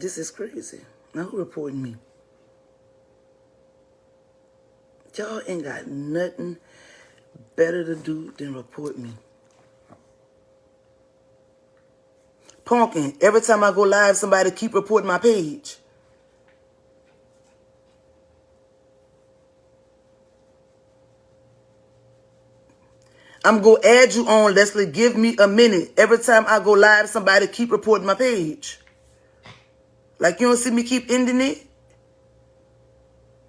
This is crazy. Now who reporting me? Y'all ain't got nothing better to do than report me. Pumpkin, every time I go live, somebody keep reporting my page. I'm going to add you on, Leslie. Give me a minute. Every time I go live, somebody keep reporting my page. Like, you don't see me keep ending it?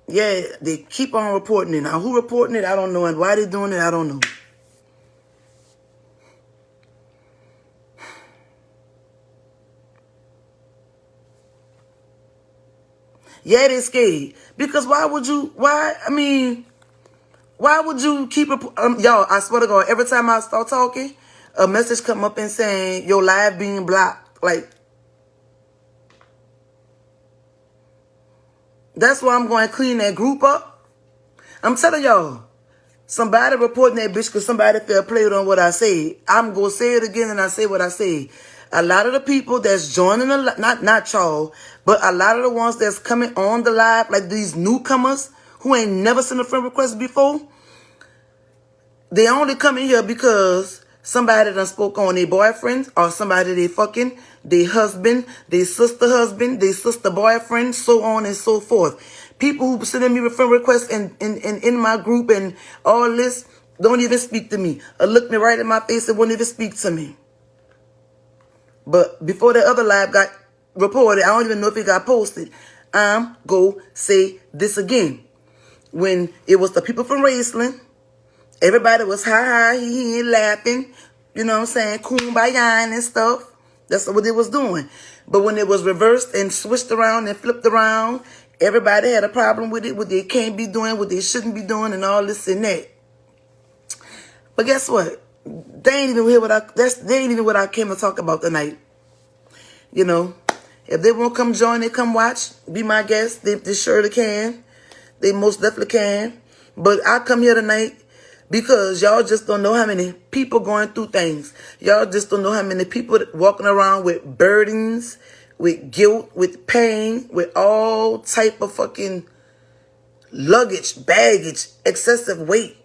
Yeah, they keep on reporting it. Now, who reporting it? I don't know. And why they doing it? I don't know. Yeah, they scared. Because why would you keep, y'all, I swear to God, every time I start talking, a message come up and saying, your live being blocked. Like, that's why I'm going to clean that group up. I'm telling y'all, somebody reporting that bitch because somebody fell played on what I said. I'm going to say it again and I say what I say. A lot of the people that's joining the, not y'all, but a lot of the ones that's coming on the live, like these newcomers who ain't never sent a friend request before, they only come in here because somebody done spoke on their boyfriend or somebody they fucking, their husband, their sister boyfriend, so on and so forth. People who sending me friend requests in my group and all this don't even speak to me or look me right in my face and won't even speak to me. But before the other live got reported, I don't even know if it got posted. I'm go say this again. When it was the people from Raceland, everybody was hi, he laughing, you know what I'm saying, kumbaya and stuff. That's what it was doing. But when it was reversed and switched around and flipped around, everybody had a problem with it, what they can't be doing, what they shouldn't be doing, and all this and that. But guess what? They ain't even hear they ain't even what I came to talk about tonight. You know, if they won't come join, they come watch, be my guest. They surely can. They most definitely can. But I come here tonight because y'all just don't know how many people going through things. Y'all just don't know how many people walking around with burdens, with guilt, with pain, with all type of fucking luggage, baggage, excessive weight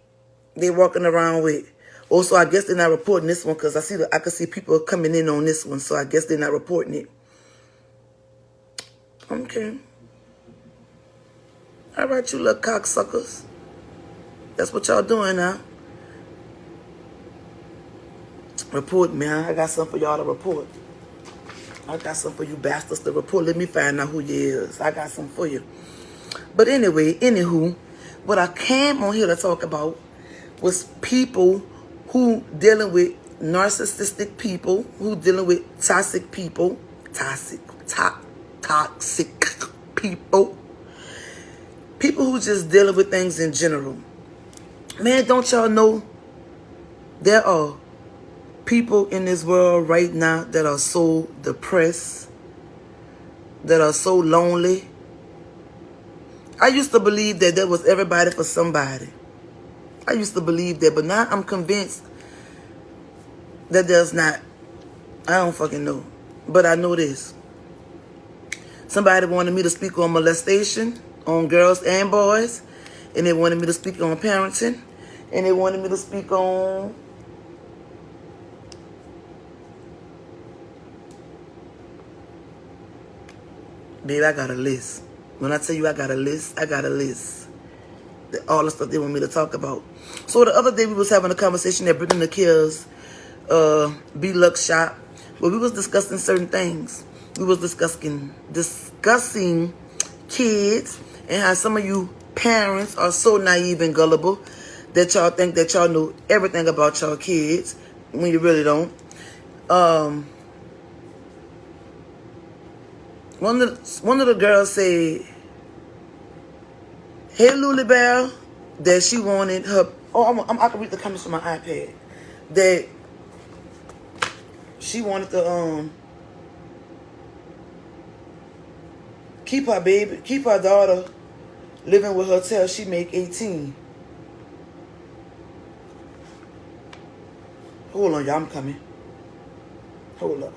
they walking around with. Also, I guess they're not reporting this one because I can see people coming in on this one, so I guess they're not reporting it. Okay. All right, you little cocksuckers. That's what y'all doing now. Report me, huh? I got something for y'all to report. I got something for you bastards to report. Let me find out who you is. I got something for you. But anyway, anywho, what I came on here to talk about was people who dealing with narcissistic people, who dealing with toxic people, toxic people, people who just dealing with things in general. Man, don't y'all know there are people in this world right now that are so depressed, that are so lonely. I used to believe that there was everybody for somebody. I used to believe that, but now I'm convinced that there's not. I don't fucking know. But I know this. Somebody wanted me to speak on molestation, on girls and boys, and they wanted me to speak on parenting, and they wanted me to speak on baby, I got a list. When I tell you I got a list, I got a list. All the stuff they want me to talk about. So the other day we was having a conversation at Brittany Nakil's B-Lux shop where we was discussing certain things. We was discussing kids and how some of you parents are so naive and gullible that y'all think that y'all know everything about y'all kids when you really don't. One of the girls said, hey, Lily Bell, that she wanted her... Oh, I can read the comments from my iPad. That she wanted to keep her daughter living with her till she make 18. Hold on, y'all, I'm coming. Hold up.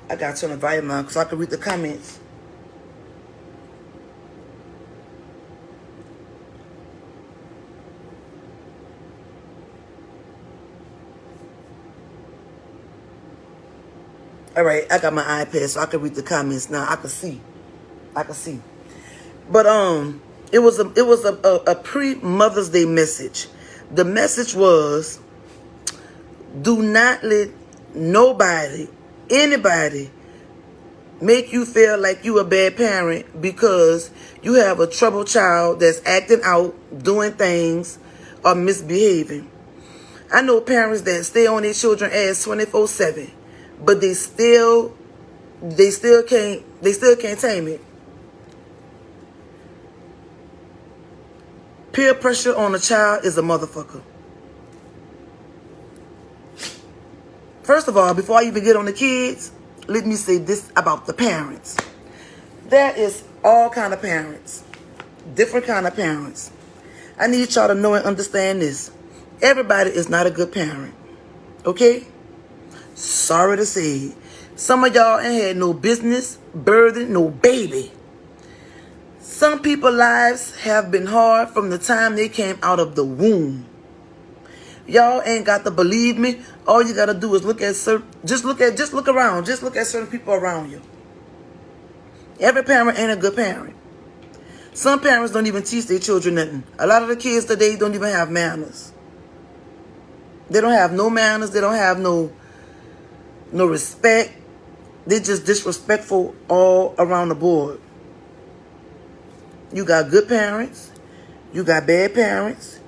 I got to turn the volume on so I can read the comments. All right, I got my iPad so I can read the comments now. I can see. But it was a pre-Mother's Day message. The message was, do not let nobody, anybody, make you feel like you a bad parent because you have a troubled child that's acting out, doing things, or misbehaving. I know parents that stay on their children ass 24/7, but they still can't tame it. Peer pressure on a child is a motherfucker. First of all, before I even get on the kids, let me say this about the parents. There is all kind of parents, different kind of parents. I need y'all to know and understand this. Everybody is not a good parent, okay? Sorry to say, some of y'all ain't had no business birthing no baby. Some people's lives have been hard from the time they came out of the womb. Y'all ain't got to believe me. All you gotta do is look at just look around. Just look at certain people around you. Every parent ain't a good parent. Some parents don't even teach their children nothing. A lot of the kids today don't even have manners. They don't have no manners. They don't have no respect. They're just disrespectful all around the board. You got good parents. You got bad parents.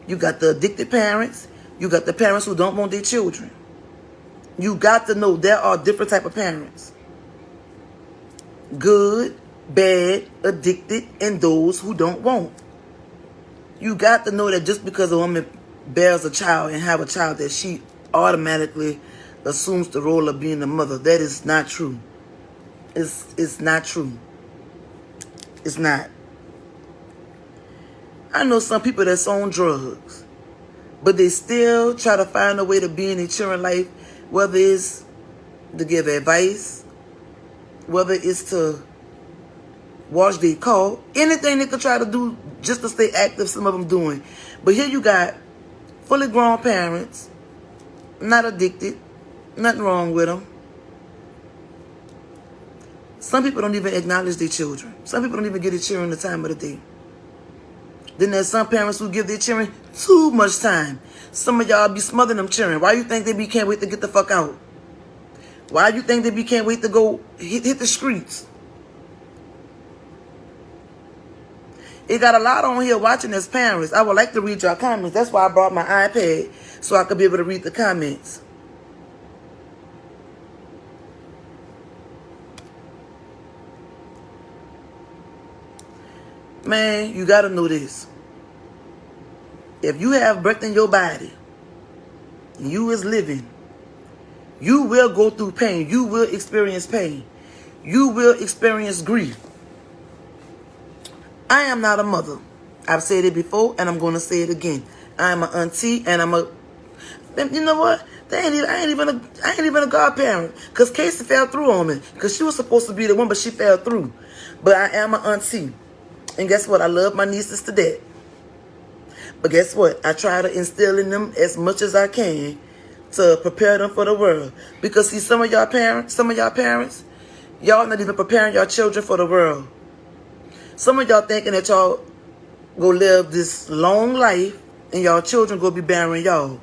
You got the addicted parents. You got the parents who don't want their children. You got to know there are different type of parents. Good, bad, addicted, and those who don't want. You got to know that just because a woman bears a child and have a child that she automatically assumes the role of being a mother. That is not true. It's not true. It's not. I know some people that's on drugs, but they still try to find a way to be in their children's life, whether it's to give advice, whether it's to wash their car, anything they could try to do just to stay active, some of them doing. But here you got fully grown parents, not addicted, nothing wrong with them. Some people don't even acknowledge their children. Some people don't even give their children the time of the day. Then there's some parents who give their children too much time. Some of y'all be smothering them children. Why you think they can't wait to get the fuck out? Why you think they can't wait to go hit the streets? It got a lot on here watching as parents. I would like to read your comments. That's why I brought my iPad, so I could be able to read the comments. Man, you got to know this. If you have breath in your body, and you is living, you will go through pain. You will experience pain. You will experience grief. I am not a mother. I've said it before, and I'm going to say it again. I am an auntie, and you know what? I ain't even a godparent. Because Casey fell through on me. Because she was supposed to be the one, but she fell through. But I am an auntie. And guess what? I love my nieces to death. But guess what? I try to instill in them as much as I can to prepare them for the world. Because see, some of y'all parents, y'all not even preparing your children for the world. Some of y'all thinking that y'all go live this long life and y'all children go be bearing y'all.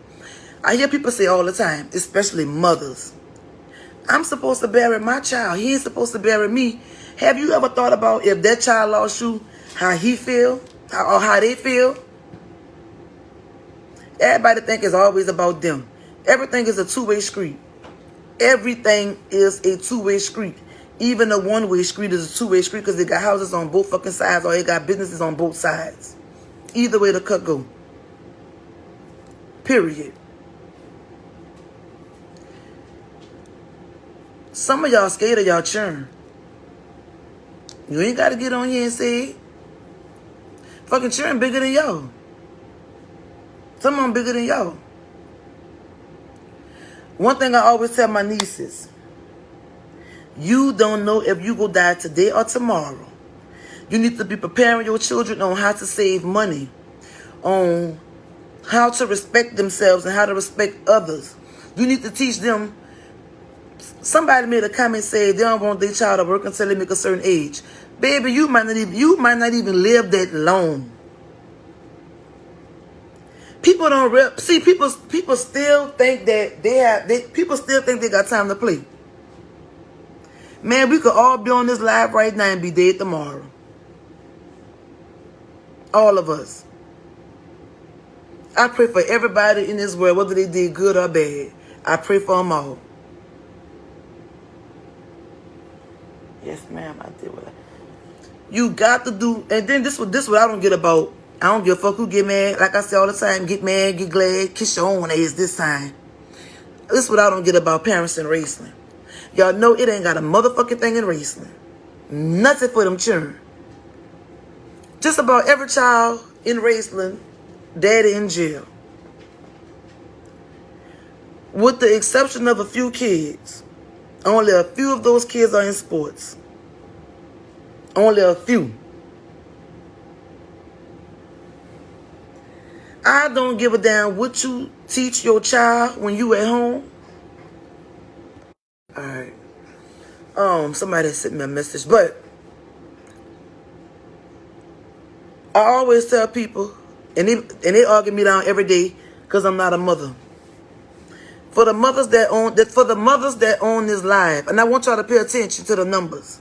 I hear people say all the time, especially mothers, I'm supposed to bury my child. He ain't supposed to bury me. Have you ever thought about if that child lost you, how he feel, or how they feel? Everybody think it's always about them. Everything is a two-way street. Everything is a two-way street. Even a one-way street is a two-way street because they got houses on both fucking sides or they got businesses on both sides. Either way the cut go. Period. Some of y'all scared of y'all churn. You ain't got to get on here and say it. Fucking children bigger than y'all. Some of them bigger than y'all. One thing I always tell my nieces, You don't know if you go die today or tomorrow. You need to be preparing your children on how to save money, on how to respect themselves and how to respect others. You need to teach them. Somebody made a comment say they don't want their child to work until they make a certain age. Baby, you might not even live that long. People don't see people still think that people still think they got time to play. Man, we could all be on this live right now and be dead tomorrow. All of us. I pray for everybody in this world, whether they did good or bad. I pray for them all. Yes, ma'am, I did what you got to do. And then this what I don't get about. I don't give a fuck who get mad. Like I say all the time, get mad, get glad, kiss your own ass this time. This is what I don't get about parents in wrestling. Y'all know it ain't got a motherfucking thing in wrestling. Nothing for them children. Just about every child in wrestling, daddy in jail. With the exception of a few kids. Only a few of those kids are in sports. Only a few. I don't give a damn what you teach your child when you at home. Alright. Somebody sent me a message, but I always tell people, and they argue me down every day because I'm not a mother. For the mothers that own this live, and I want y'all to pay attention to the numbers.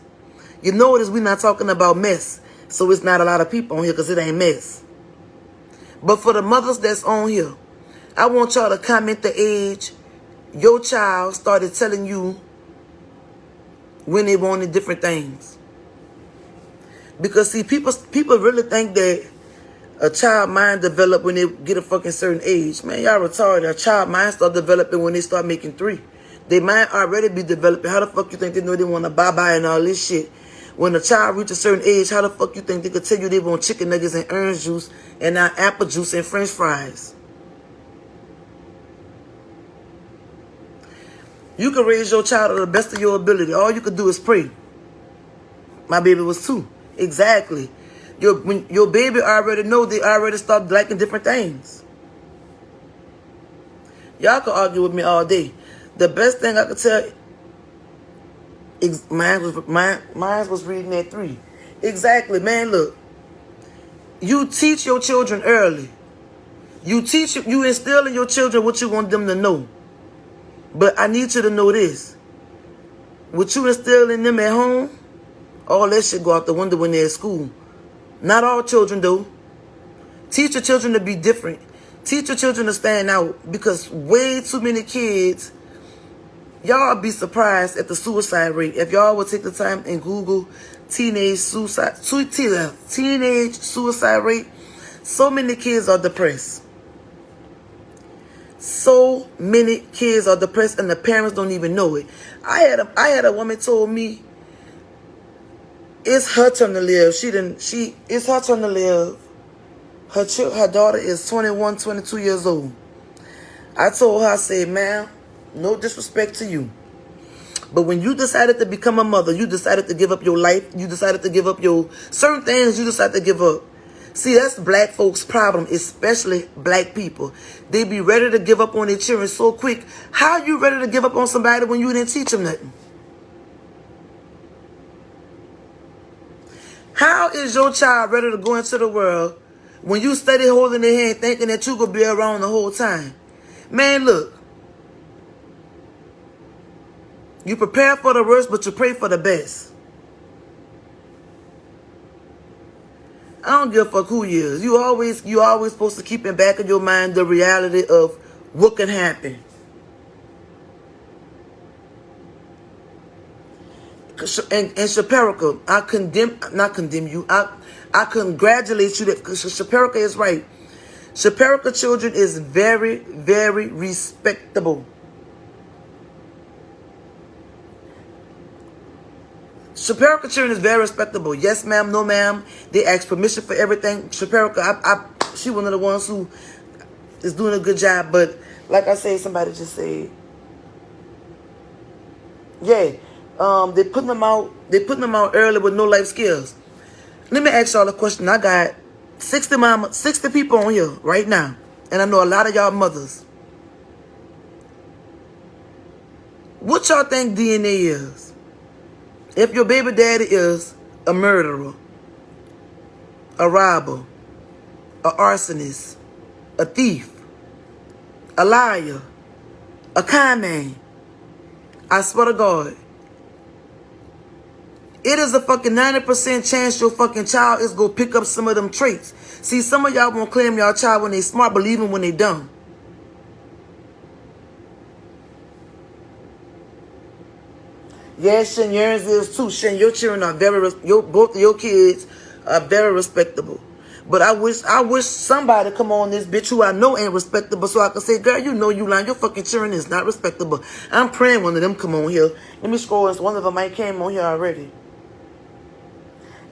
You notice we're not talking about mess, so it's not a lot of people on here because it ain't mess. But for the mothers that's on here, I want y'all to comment the age your child started telling you when they wanted different things. Because see, people really think that a child mind develop when they get a fucking certain age. Man, y'all retarded. A child mind start developing when they start making 3. They might already be developing. How the fuck you think they know they want to bye-bye and all this shit? When a child reaches a certain age, how the fuck you think they could tell you they want chicken nuggets and orange juice and not apple juice and french fries? You can raise your child to the best of your ability. All you could do is pray. My baby was 2. Exactly. When your baby already know, they already start liking different things. Y'all can argue with me all day. The best thing I could tell mine was reading at 3. Exactly, man. Look, you teach your children early. You instill in your children what you want them to know. But I need you to know this. What you instill in them at home, all that shit go out the window when they're at school. Not all children do. Teach your children to be different. Teach your children to stand out, because way too many kids, y'all be surprised at the suicide rate. If y'all would take the time and Google teenage suicide rate, so many kids are depressed. So many kids are depressed and the parents don't even know it. I had a woman told me it's her turn to live. It's her turn to live. Her daughter is 21, 22 years old. I told her, I said, ma'am, no disrespect to you, but when you decided to become a mother, you decided to give up your life. You decided to give up your certain things. You decided to give up. See, that's black folks' problem, especially black people. They be ready to give up on their children so quick. How you ready to give up on somebody when you didn't teach them nothing? How is your child ready to go into the world when you steady holding their hand thinking that you going to be around the whole time? Man, look. You prepare for the worst, but you pray for the best. I don't give a fuck who you is. You always supposed to keep in back of your mind the reality of what can happen. And Shaperica, not condemn you. I congratulate you that Shaperica is right. Shaperica children is very, very respectable. Shaperica children is very respectable. Yes, ma'am, no, ma'am. They ask permission for everything. Shaperica, she one of the ones who is doing a good job. But like I say, somebody just said, yeah, They putting them out. They putting them out early with no life skills. Let me ask y'all a question. I got 60 people on here right now, and I know a lot of y'all mothers. What y'all think DNA is? If your baby daddy is a murderer, a robber, a arsonist, a thief, a liar, a con man, I swear to God, it is a fucking 90% chance your fucking child is gonna pick up some of them traits. See, some of y'all won't claim y'all child when they smart, believe them when they dumb. Yes, Shen, yours is too. Shen, your children are both of your kids are very respectable. But I wish somebody come on this bitch who I know ain't respectable so I can say, girl, you know you lying. Your fucking children is not respectable. I'm praying one of them come on here. Let me scroll. One of them might came on here already.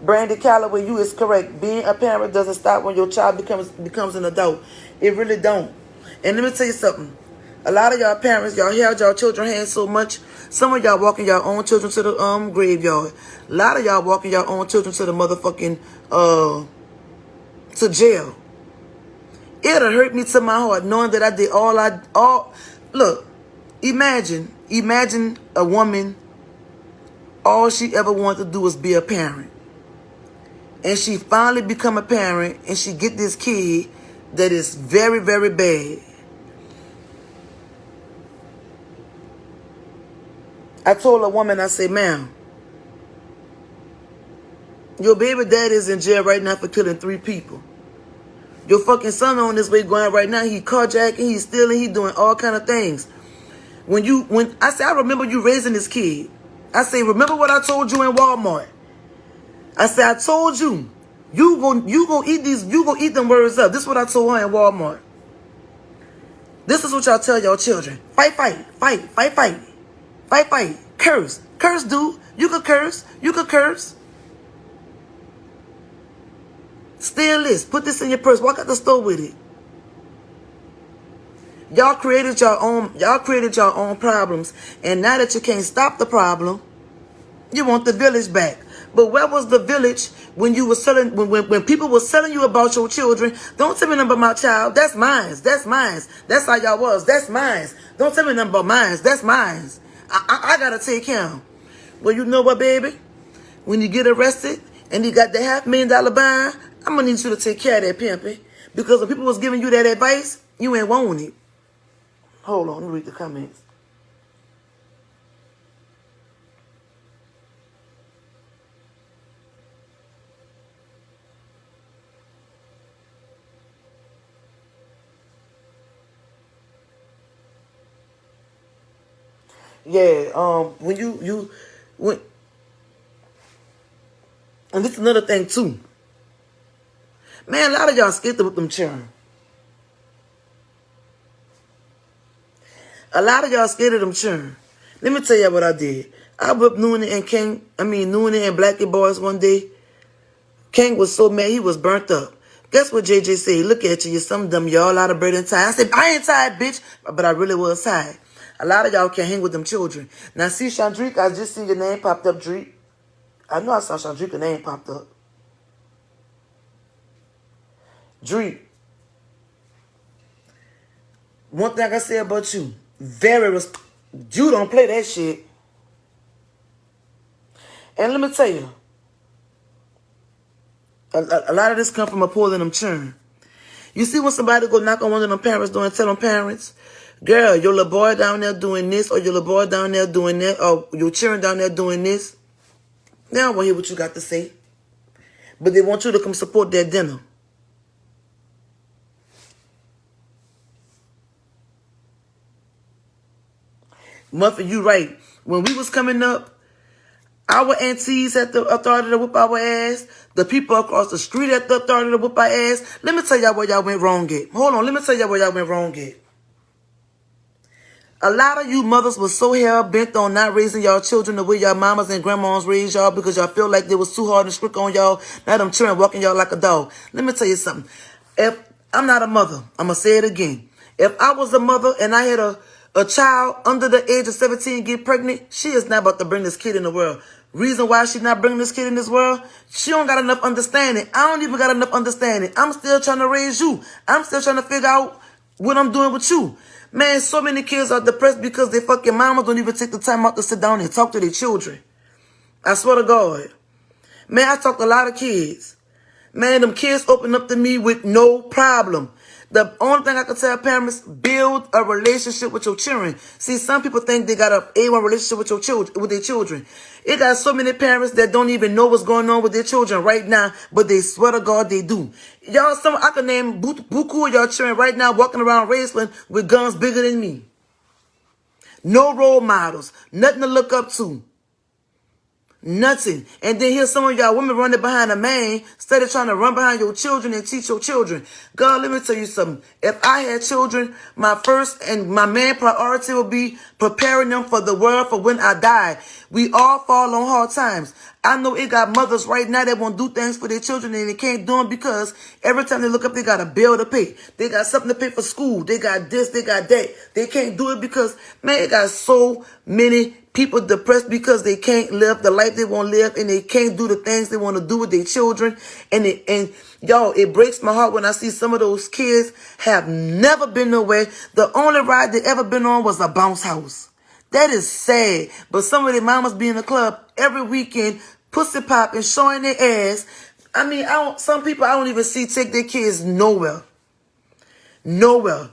Brandy Calloway, you is correct. Being a parent doesn't stop when your child becomes an adult. It really don't. And let me tell you something. A lot of y'all parents, y'all held y'all children's hands so much. Some of y'all walking y'all own children to the graveyard. A lot of y'all walking y'all own children to the motherfucking to jail. It'll hurt me to my heart knowing that I did all. Look, imagine a woman. All she ever wanted to do was be a parent. And she finally become a parent and she get this kid that is very, very bad. I told a woman, I said, ma'am, your baby daddy is in jail right now for killing 3 people. Your fucking son on his way going right now. He carjacking, he's stealing, he doing all kind of things. When I say, I remember you raising this kid. I say, remember what I told you in Walmart. I said, I told you, you gonna eat them words up. This is what I told her in Walmart. This is what y'all tell y'all children. Fight. Curse, dude. You could curse. Steal this. Put this in your purse. Walk out the store with it. Y'all created your own problems. And now that you can't stop the problem, you want the village back. But where was the village when you were selling, when people were selling you about your children? Don't tell me nothing about my child. That's mine. That's how y'all was. That's mine. Don't tell me nothing about mine. That's mine. I gotta take him. Well, you know what, baby? When you get arrested and you got the $500,000 bond, I'm gonna need you to take care of that pimping. Because when people was giving you that advice, you ain't want it. Hold on, let me read the comments. Yeah, when and this is another thing too. Man, a lot of y'all scared with them children. A lot of y'all scared of them children. Let me tell you what I did. I whipped Noonan and Blackie boys one day. King was so mad he was burnt up. Guess what JJ said? Look at you, you're some dumb, y'all out of bread and tired. I said, I ain't tired, bitch. But I really was tired. A lot of y'all can't hang with them children. Now, see, Chandrika, I just seen your name popped up, Dreek. I know I saw Chandrika's name popped up. Dreek. One thing I say about you, you don't play that shit. And let me tell you, a lot of this come from a pulling them churn. You see when somebody go knock on one of them parents' door and tell them parents, girl, your little boy down there doing this, or your little boy down there doing that, or your children down there doing this. They don't want to hear what you got to say. But they want you to come support their dinner. Muffin, you right. When we was coming up, our aunties had the authority to whip our ass. The people across the street had the authority to whip our ass. Let me tell y'all where y'all went wrong at. Hold on, let me tell y'all where y'all went wrong at. A lot of you mothers was so hell-bent on not raising y'all children the way y'all mamas and grandmas raised y'all because y'all feel like they was too hard and strict on y'all. Now them children walking y'all like a dog. Let me tell you something. If I'm not a mother, I'm going to say it again. If I was a mother and I had a child under the age of 17 get pregnant, she is not about to bring this kid in the world. Reason why she's not bringing this kid in this world, she don't got enough understanding. I don't even got enough understanding. I'm still trying to raise you. I'm still trying to figure out what I'm doing with you. Man, so many kids are depressed because their fucking mamas don't even take the time out to sit down and talk to their children. I swear to God. Man, I talk to a lot of kids. Man, them kids open up to me with no problem. The only thing I can tell parents, build a relationship with your children. See, some people think they got a A1 relationship with their children. It got so many parents that don't even know what's going on with their children right now, but they swear to God they do. Y'all, I can name buku of y'all children right now walking around Raceland with guns bigger than me. No role models, nothing to look up to. Nothing. And then here's some of y'all women running behind a man instead of trying to run behind your children and teach your children. God, let me tell you something. If I had children, my first and my main priority would be preparing them for the world for when I die. We all fall on hard times. I know it got mothers right now that won't do things for their children and they can't do them because every time they look up, they got a bill to pay. They got something to pay for school. They got this, they got that. They can't do it because, man, it got so many people depressed because they can't live the life they want to live and they can't do the things they want to do with their children. And y'all, it breaks my heart when I see some of those kids have never been nowhere. The only ride they ever been on was a bounce house. That is sad. But some of their mamas be in the club every weekend, pussy popping, showing their ass. I mean, some people I don't even see take their kids nowhere. Nowhere.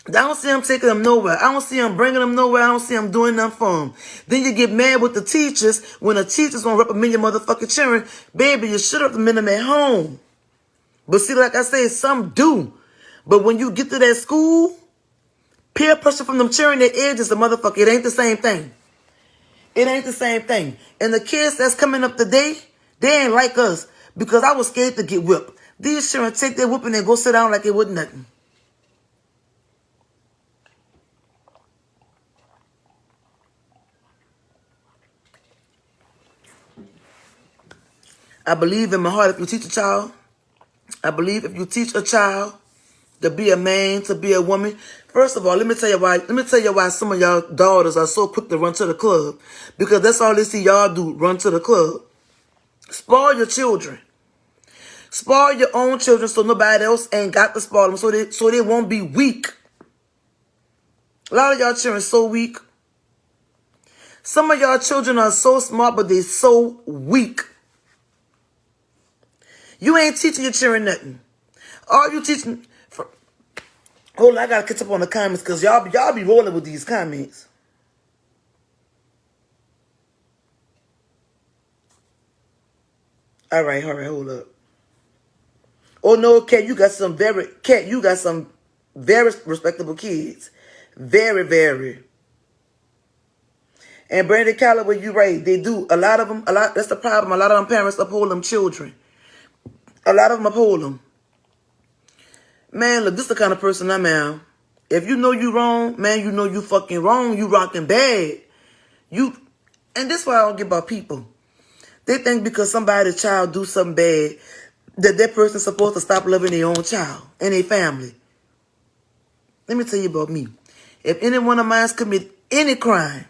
I don't see them taking them nowhere. I don't see them bringing them nowhere. I don't see them doing nothing for them. Then you get mad with the teachers when the teachers want to reprimand your motherfucking children. Baby, you should have been them at home. But see, like I say, some do. But when you get to that school, peer pressure from them cheering their edges, the motherfucker, it ain't the same thing. It ain't the same thing. And the kids that's coming up today, they ain't like us because I was scared to get whipped. These children take their whipping and go sit down like it wasn't nothing. I believe in my heart if you teach a child, I believe if you teach a child to be a man, to be a woman. First of all, let me tell you why some of y'all daughters are so quick to run to the club. Because that's all they see y'all do, run to the club. Spoil your children. Spoil your own children so nobody else ain't got to spoil them, so they won't be weak. A lot of y'all children are so weak. Some of y'all children are so smart, but they so weak. You ain't teaching your children nothing. All you teaching... Hold on, I gotta catch up on the comments because y'all be rolling with these comments. All right, hold up. Oh no, Kat, you got some very respectable kids. Very, very. And Brandon Calloway, you right. They do. That's the problem. A lot of them parents uphold them children. A lot of them uphold them. Man, look, this is the kind of person I'm at. If you know you wrong, man, you know you fucking wrong. You rocking bad. And this is why I don't get about people. They think because somebody's child do something bad, that person's supposed to stop loving their own child and their family. Let me tell you about me. If any one of mine commit any crime,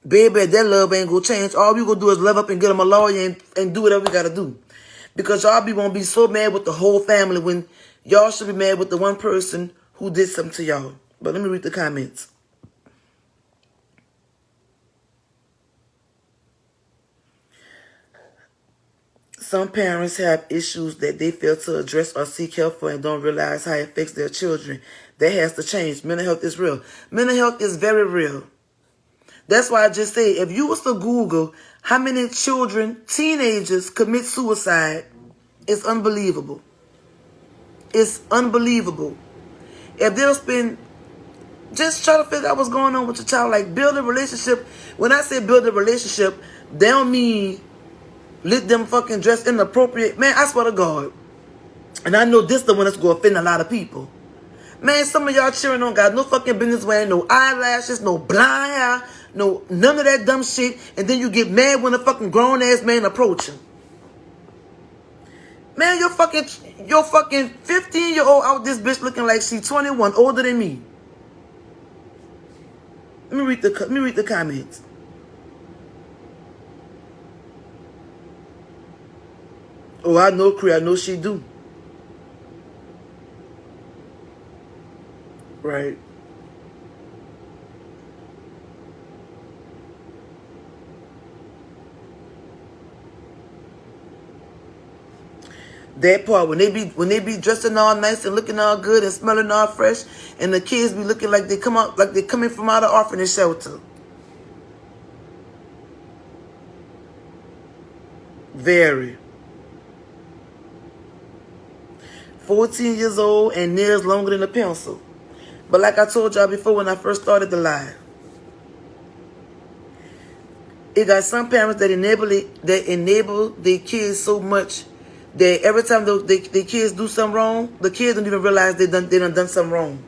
baby, that love ain't gonna change. All we gonna do is love up and get them a lawyer and do whatever we gotta do. Because y'all won't be so mad with the whole family when y'all should be mad with the one person who did something to y'all. But let me read the comments. Some parents have issues that they fail to address or seek help for and don't realize how it affects their children. That has to change. Mental health is real. Mental health is very real. That's why I just say, if you was to Google how many children, teenagers commit suicide, it's unbelievable. It's unbelievable. If they'll spend, just try to figure out what's going on with your child. Like, build a relationship. When I say build a relationship, they don't mean let them fucking dress inappropriate. Man, I swear to God. And I know this the one that's going to offend a lot of people. Man, some of y'all children don't got no fucking business wearing no eyelashes, no blonde hair, none of that dumb shit. And then you get mad when a fucking grown-ass man approach you. Man, your fucking 15-year-old out this bitch looking like she 21, older than me. Let me read the comments. Oh, I know Cree. I know she do. Right. That part when they be dressing all nice and looking all good and smelling all fresh, and the kids be looking like they coming from out of orphanage shelter. Very. 14 years old and nails longer than a pencil. But like I told y'all before when I first started the live, it got some parents that enable their kids so much that every time the kids do something wrong, the kids don't even realize they done something wrong.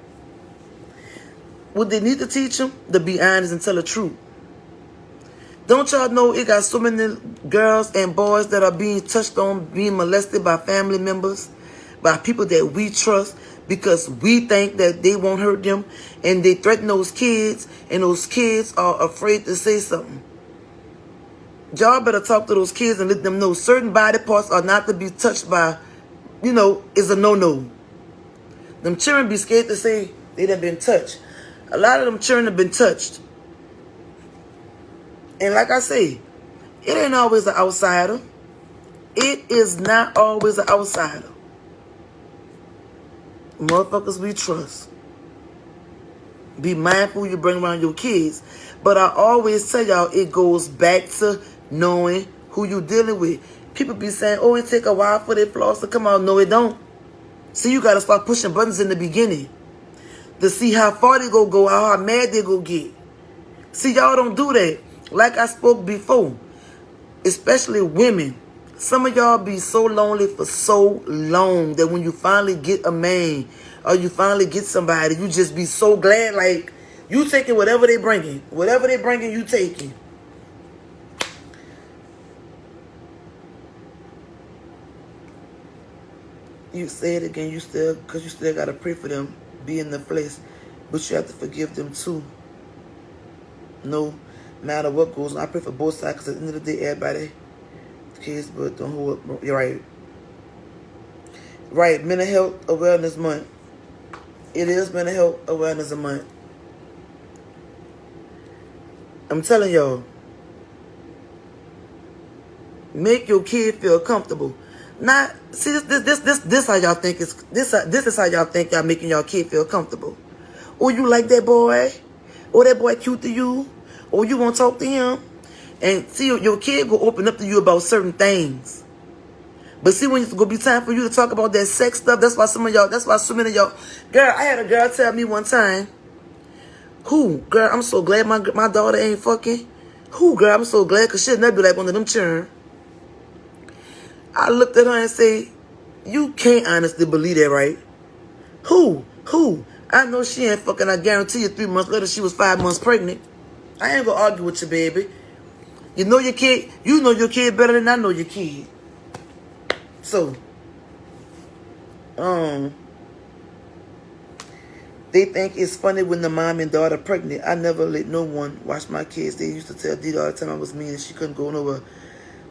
What they need to teach them, to be honest and tell the truth. Don't y'all know it got so many girls and boys that are being touched on, being molested by family members, by people that we trust, because we think that they won't hurt them, and they threaten those kids, and those kids are afraid to say something. Y'all better talk to those kids and let them know certain body parts are not to be touched by, is a no-no. Them children be scared to say they done been touched. A lot of them children have been touched. And like I say, it ain't always an outsider. It is not always an outsider. Motherfuckers we trust. Be mindful you bring around your kids. But I always tell y'all it goes back to knowing who you dealing with. People be saying, oh, it take a while for their flaws to come out. No, it don't. See, you got to start pushing buttons in the beginning to see how far they go, how mad they go get. See, y'all don't do that. Like I spoke before, especially women. Some of y'all be so lonely for so long that when you finally get a man or you finally get somebody, you just be so glad, like, you taking whatever they bringing. Whatever they bringing, you taking. You say it again, because you still got to pray for them, be in the flesh. But you have to forgive them too. No matter what goes on. I pray for both sides, because at the end of the day, everybody, kids, but don't hold up. You're right. Right, Mental Health Awareness Month. It is Mental Health Awareness Month. I'm telling y'all, make your kid feel comfortable. Not see this how y'all think is this is how y'all think y'all making y'all kid feel comfortable. Oh, you like that boy? Oh, that boy cute to you? Oh, you want to talk to him? And see, your kid will open up to you about certain things. But see, when it's gonna be time for you to talk about that sex stuff, that's why so many of y'all. Girl, I had a girl tell me one time, girl, I'm so glad my daughter ain't fucking. Girl, I'm so glad, because she'll never be like one of them children. I looked at her and said, you can't honestly believe that, right? Who? I know she ain't fucking. I guarantee you 3 months later she was 5 months pregnant. I ain't gonna argue with you, baby. You know your kid better than I know your kid. So, they think it's funny when the mom and daughter pregnant. I never let no one watch my kids. They used to tell Dita all the time I was mean and she couldn't go nowhere.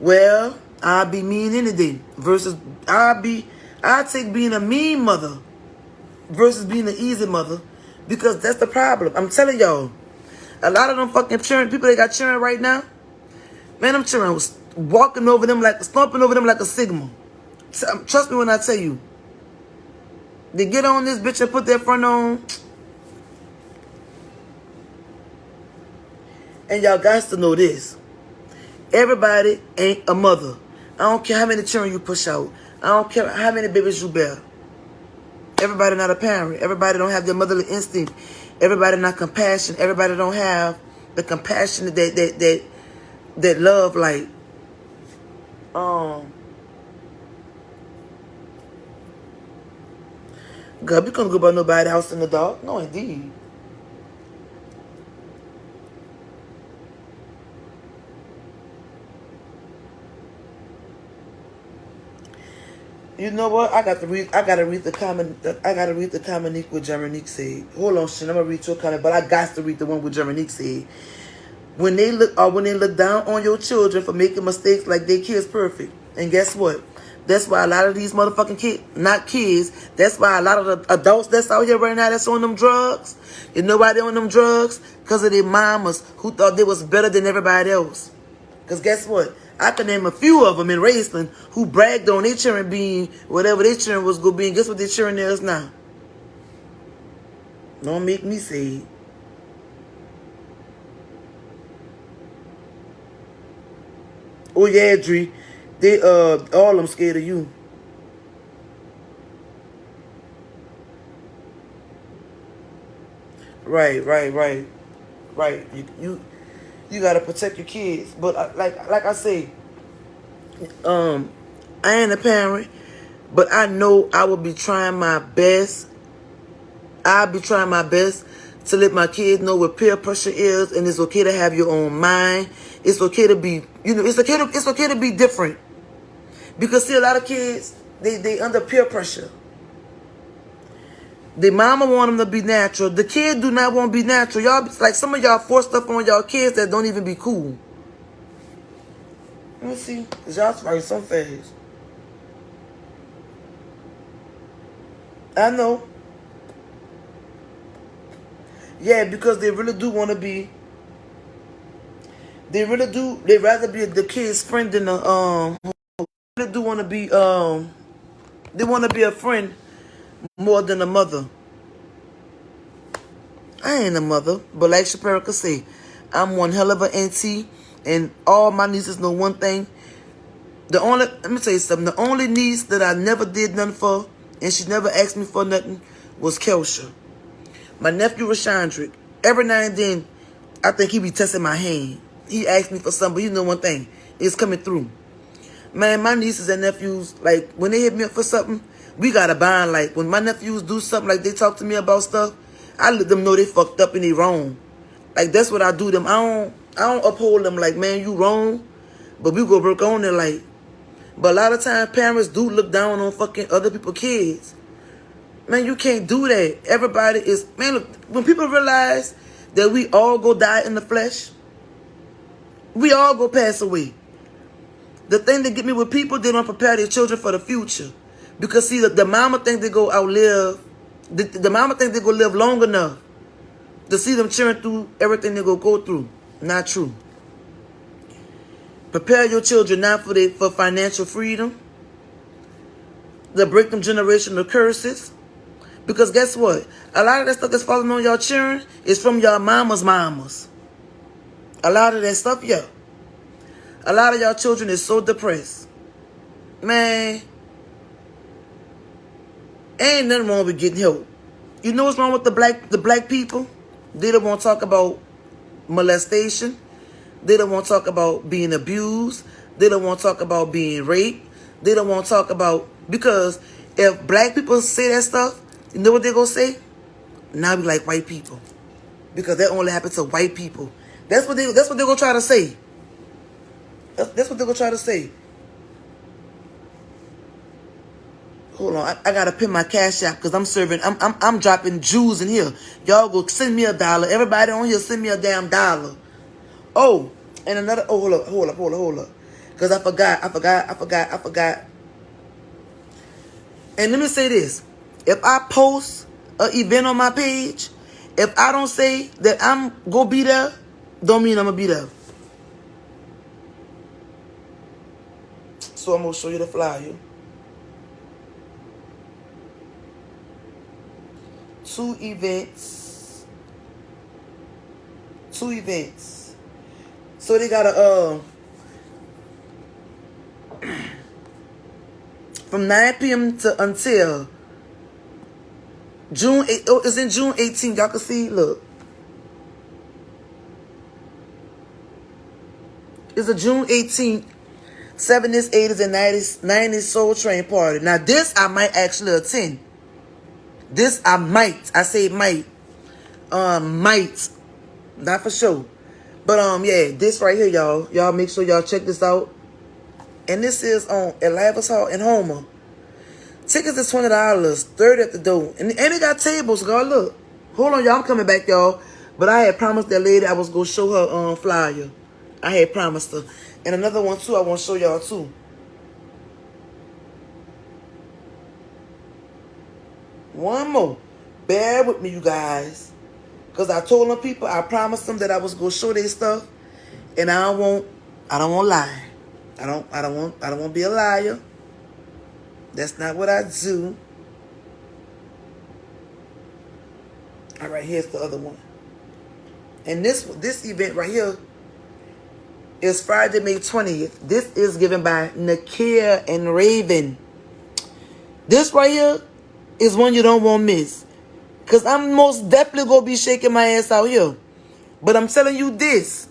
Well, I'll be mean any day versus I take being a mean mother versus being an easy mother, because that's the problem. I'm telling y'all, a lot of them fucking children, people that got children right now, man, them children was stomping over them like a Sigma. Trust me when I tell you, they get on this bitch and put their front on, and y'all got to know this. Everybody ain't a mother. I don't care how many children you push out. I don't care how many babies you bear. Everybody not a parent. Everybody don't have their motherly instinct. Everybody not compassionate. Everybody don't have the compassion that love like. God, we couldn't go by nobody's house in the dark. No, indeed. You know what? I got to read. I gotta read the comment. I gotta read the comment what Germanique said. Hold on, shit. I'm gonna read your comment, but I got to read the one with Germanique said. When they look down on your children for making mistakes like their kids perfect. And guess what? That's why a lot of these motherfucking kids, not kids, that's why a lot of the adults that's out here right now that's on them drugs. You know why they on them drugs? Because of their mamas who thought they was better than everybody else. Because guess what? I can name a few of them in Raceland who bragged on their children being whatever their children was going to be. And guess what their children is now? Don't make me say it. Oh yeah, Dree. They all of them scared of you. Right. You gotta protect your kids. But like I say, I ain't a parent, but I know I will be trying my best. I'll be trying my best to let my kids know what peer pressure is, and it's okay to have your own mind. It's okay to be, it's okay to be different. Because see, a lot of kids, they under peer pressure. The mama want them to be natural. The kid do not want to be natural. Y'all, like some of y'all force stuff on y'all kids that don't even be cool. Let me see, cause y'all fighting so fast. I know. Yeah, because they really do want to be. They really do. They rather be the kid's friend than the They do want to be They want to be a friend more than a mother. I ain't a mother, but like Shaparica say, I'm one hell of an auntie, and all my nieces know one thing. Let me tell you something. The only niece that I never did nothing for, and she never asked me for nothing, was Kelsha. My nephew Rashandrick, every now and then, I think he be testing my hand. He asked me for something, but you know one thing, it's coming through. Man, my nieces and nephews, like, when they hit me up for something, we got a bond. Like, when my nephews do something, like, they talk to me about stuff, I let them know they fucked up and they wrong. Like, that's what I do them. I don't uphold them like, man, you wrong, but we go work on it, like. But a lot of times, parents do look down on fucking other people's kids. Man, you can't do that. Everybody is, man, look, when people realize that we all go die in the flesh, we all go pass away. The thing that get me with people, they don't prepare their children for the future. Because see, the mama think they go outlive, the mama think they go live long enough to see them cheering through everything they go through. Not true. Prepare your children now for financial freedom. To break them generational curses. Because guess what? A lot of that stuff that's falling on y'all children is from y'all mama's mamas. A lot of that stuff, yeah. A lot of y'all children is so depressed. Man, ain't nothing wrong with getting help. You know what's wrong with the black people? They don't want to talk about molestation. They don't want to talk about being abused. They don't want to talk about being raped. They don't want to talk about, because if black people say that stuff, you know what they're going to say? Now we like white people. Because that only happens to white people. That's what they're going to try to say. That's what they're going to try to say. Hold on, I gotta pin my cash app because I'm dropping jewels in here. Y'all go send me $1. Everybody on here send me a damn $1. Oh, and another, hold up. Because I forgot. And let me say this. If I post an event on my page, if I don't say that I'm gonna be there, don't mean I'm gonna be there. So I'm gonna show you the flyer. Two events. So they got a from 9 p.m. to until June 8th. Oh, it's in June 18th. Y'all can see, look. It's a June 18th 70s, 80s, and 90s Soul Train party. Now this I might actually attend. This I might. I say might. Might. Not for sure. But yeah, this right here, y'all. Y'all make sure y'all check this out. And this is on Elavis Hall in Homer. Tickets is $20, 30 at the door. And they got tables, girl. Look. Hold on, y'all. I'm coming back, y'all. But I had promised that lady I was going to show her flyer. I had promised her. And another one, too, I want to show y'all, too. One more. Bear with me, you guys. Because I told them people, I promised them that I was going to show their stuff. And I don't want lie. I don't want to be a liar. That's not what I do. All right, here's the other one. And this event right here is Friday, May 20th. This is given by Nakia and Raven. This right here is one you don't want to miss. Because I'm most definitely going to be shaking my ass out here. But I'm telling you this.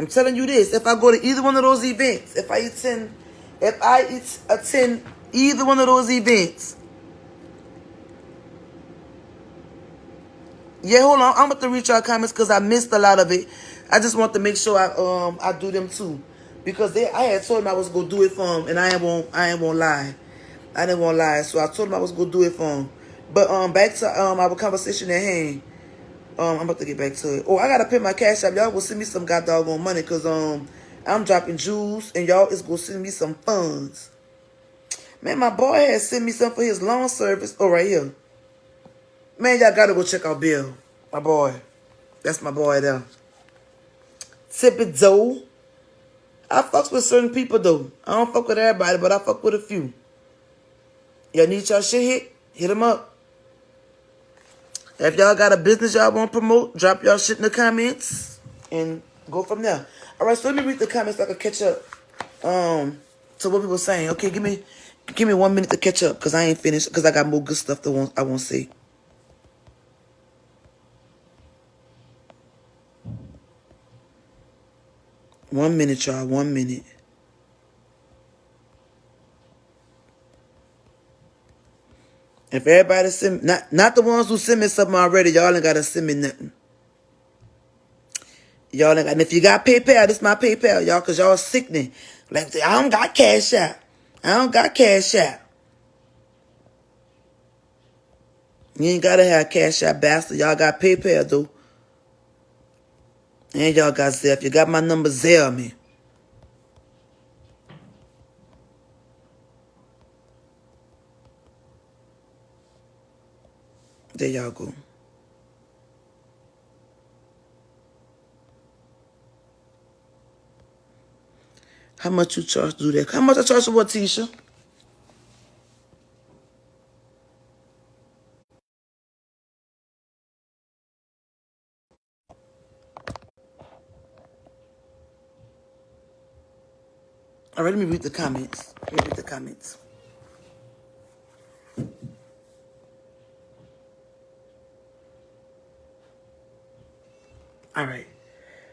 If I go to either one of those events, if I attend either one of those events, yeah, hold on. I'm about to read y'all comments because I missed a lot of it. I just want to make sure I do them too, because I had told them I was gonna do it for them, and I ain't gonna lie. I didn't want to lie, so I told them I was gonna do it for them. But back to our conversation at hand. I'm about to get back to it. Oh, I gotta pay my cash app. Y'all will send me some goddamn money, cause I'm dropping jewels, and y'all is gonna send me some funds. Man, my boy has sent me some for his lawn service. Oh, right here. Man, y'all gotta go check out Bill, my boy. That's my boy there. Tippy Joe. I fucks with certain people though. I don't fuck with everybody, but I fuck with a few. Y'all need y'all shit hit them up. If y'all got a business y'all want to promote, drop y'all shit in the comments and go from there. All right, so let me read the comments so I can catch up to what people saying. Okay, give me 1 minute to catch up because I ain't finished, because I got more good stuff I want to say. One minute, y'all. 1 minute. If everybody send, not the ones who send me something already, y'all ain't gotta send me nothing. Y'all ain't got, and if you got PayPal, this my PayPal, y'all, cause y'all sickening. Like, I don't got cash out. You ain't gotta have cash out, bastard. Y'all got PayPal though. And y'all got Zelle. If you got my number, Zelle me. There y'all go. How much you charge to do that? How much I charge for what, Tisha? All right, let me read the comments. All right.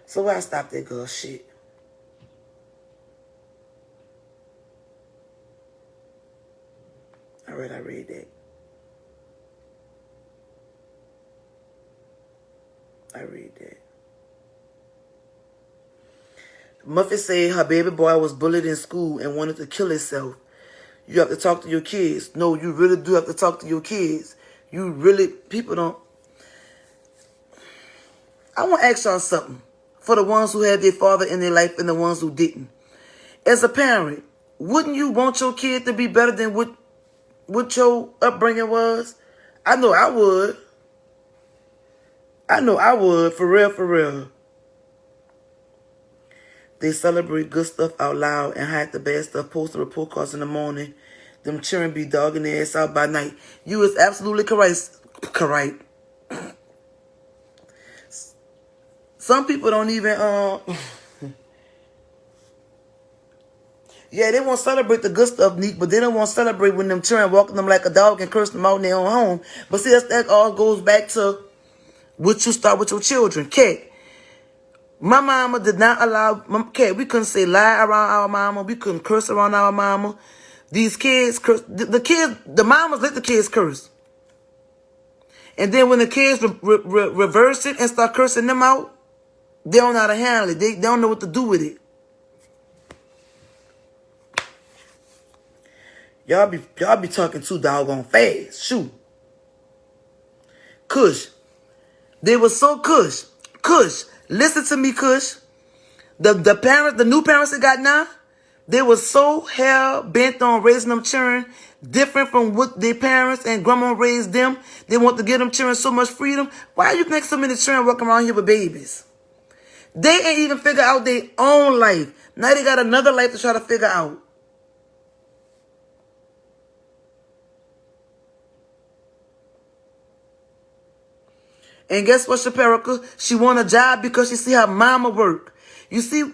So where I stopped that girl shit. All right, I read that. Muffet said her baby boy was bullied in school and wanted to kill himself. You have to talk to your kids. No, you really do have to talk to your kids. People don't. I want to ask y'all something. For the ones who had their father in their life and the ones who didn't. As a parent, wouldn't you want your kid to be better than what your upbringing was? I know I would. For real. They celebrate good stuff out loud and hide the bad stuff, post the report cards in the morning. Them children be dogging their ass out by night. You is absolutely correct. Some people don't even, yeah, they won't celebrate the good stuff, Neek, but they don't want to celebrate when them children walking them like a dog and cursing them out in their own home. But see, that all goes back to what you start with your children. Kate, my mama did not allow, Kate, we couldn't say lie around our mama. We couldn't curse around our mama. These kids curse, the mamas let the kids curse. And then when the kids reverse it and start cursing them out, they don't know how to handle it. They don't know what to do with it. Y'all be talking too doggone fast. Shoot. Kush. They were so Kush. Kush. Listen to me, Kush. The parents, the new parents that got now, they were so hell bent on raising them children different from what their parents and grandma raised them. They want to give them children so much freedom. Why do you think so many children walking around here with babies? They ain't even figure out their own life. Now they got another life to try to figure out. And guess what, Shaperica? She want a job because she see her mama work. You see,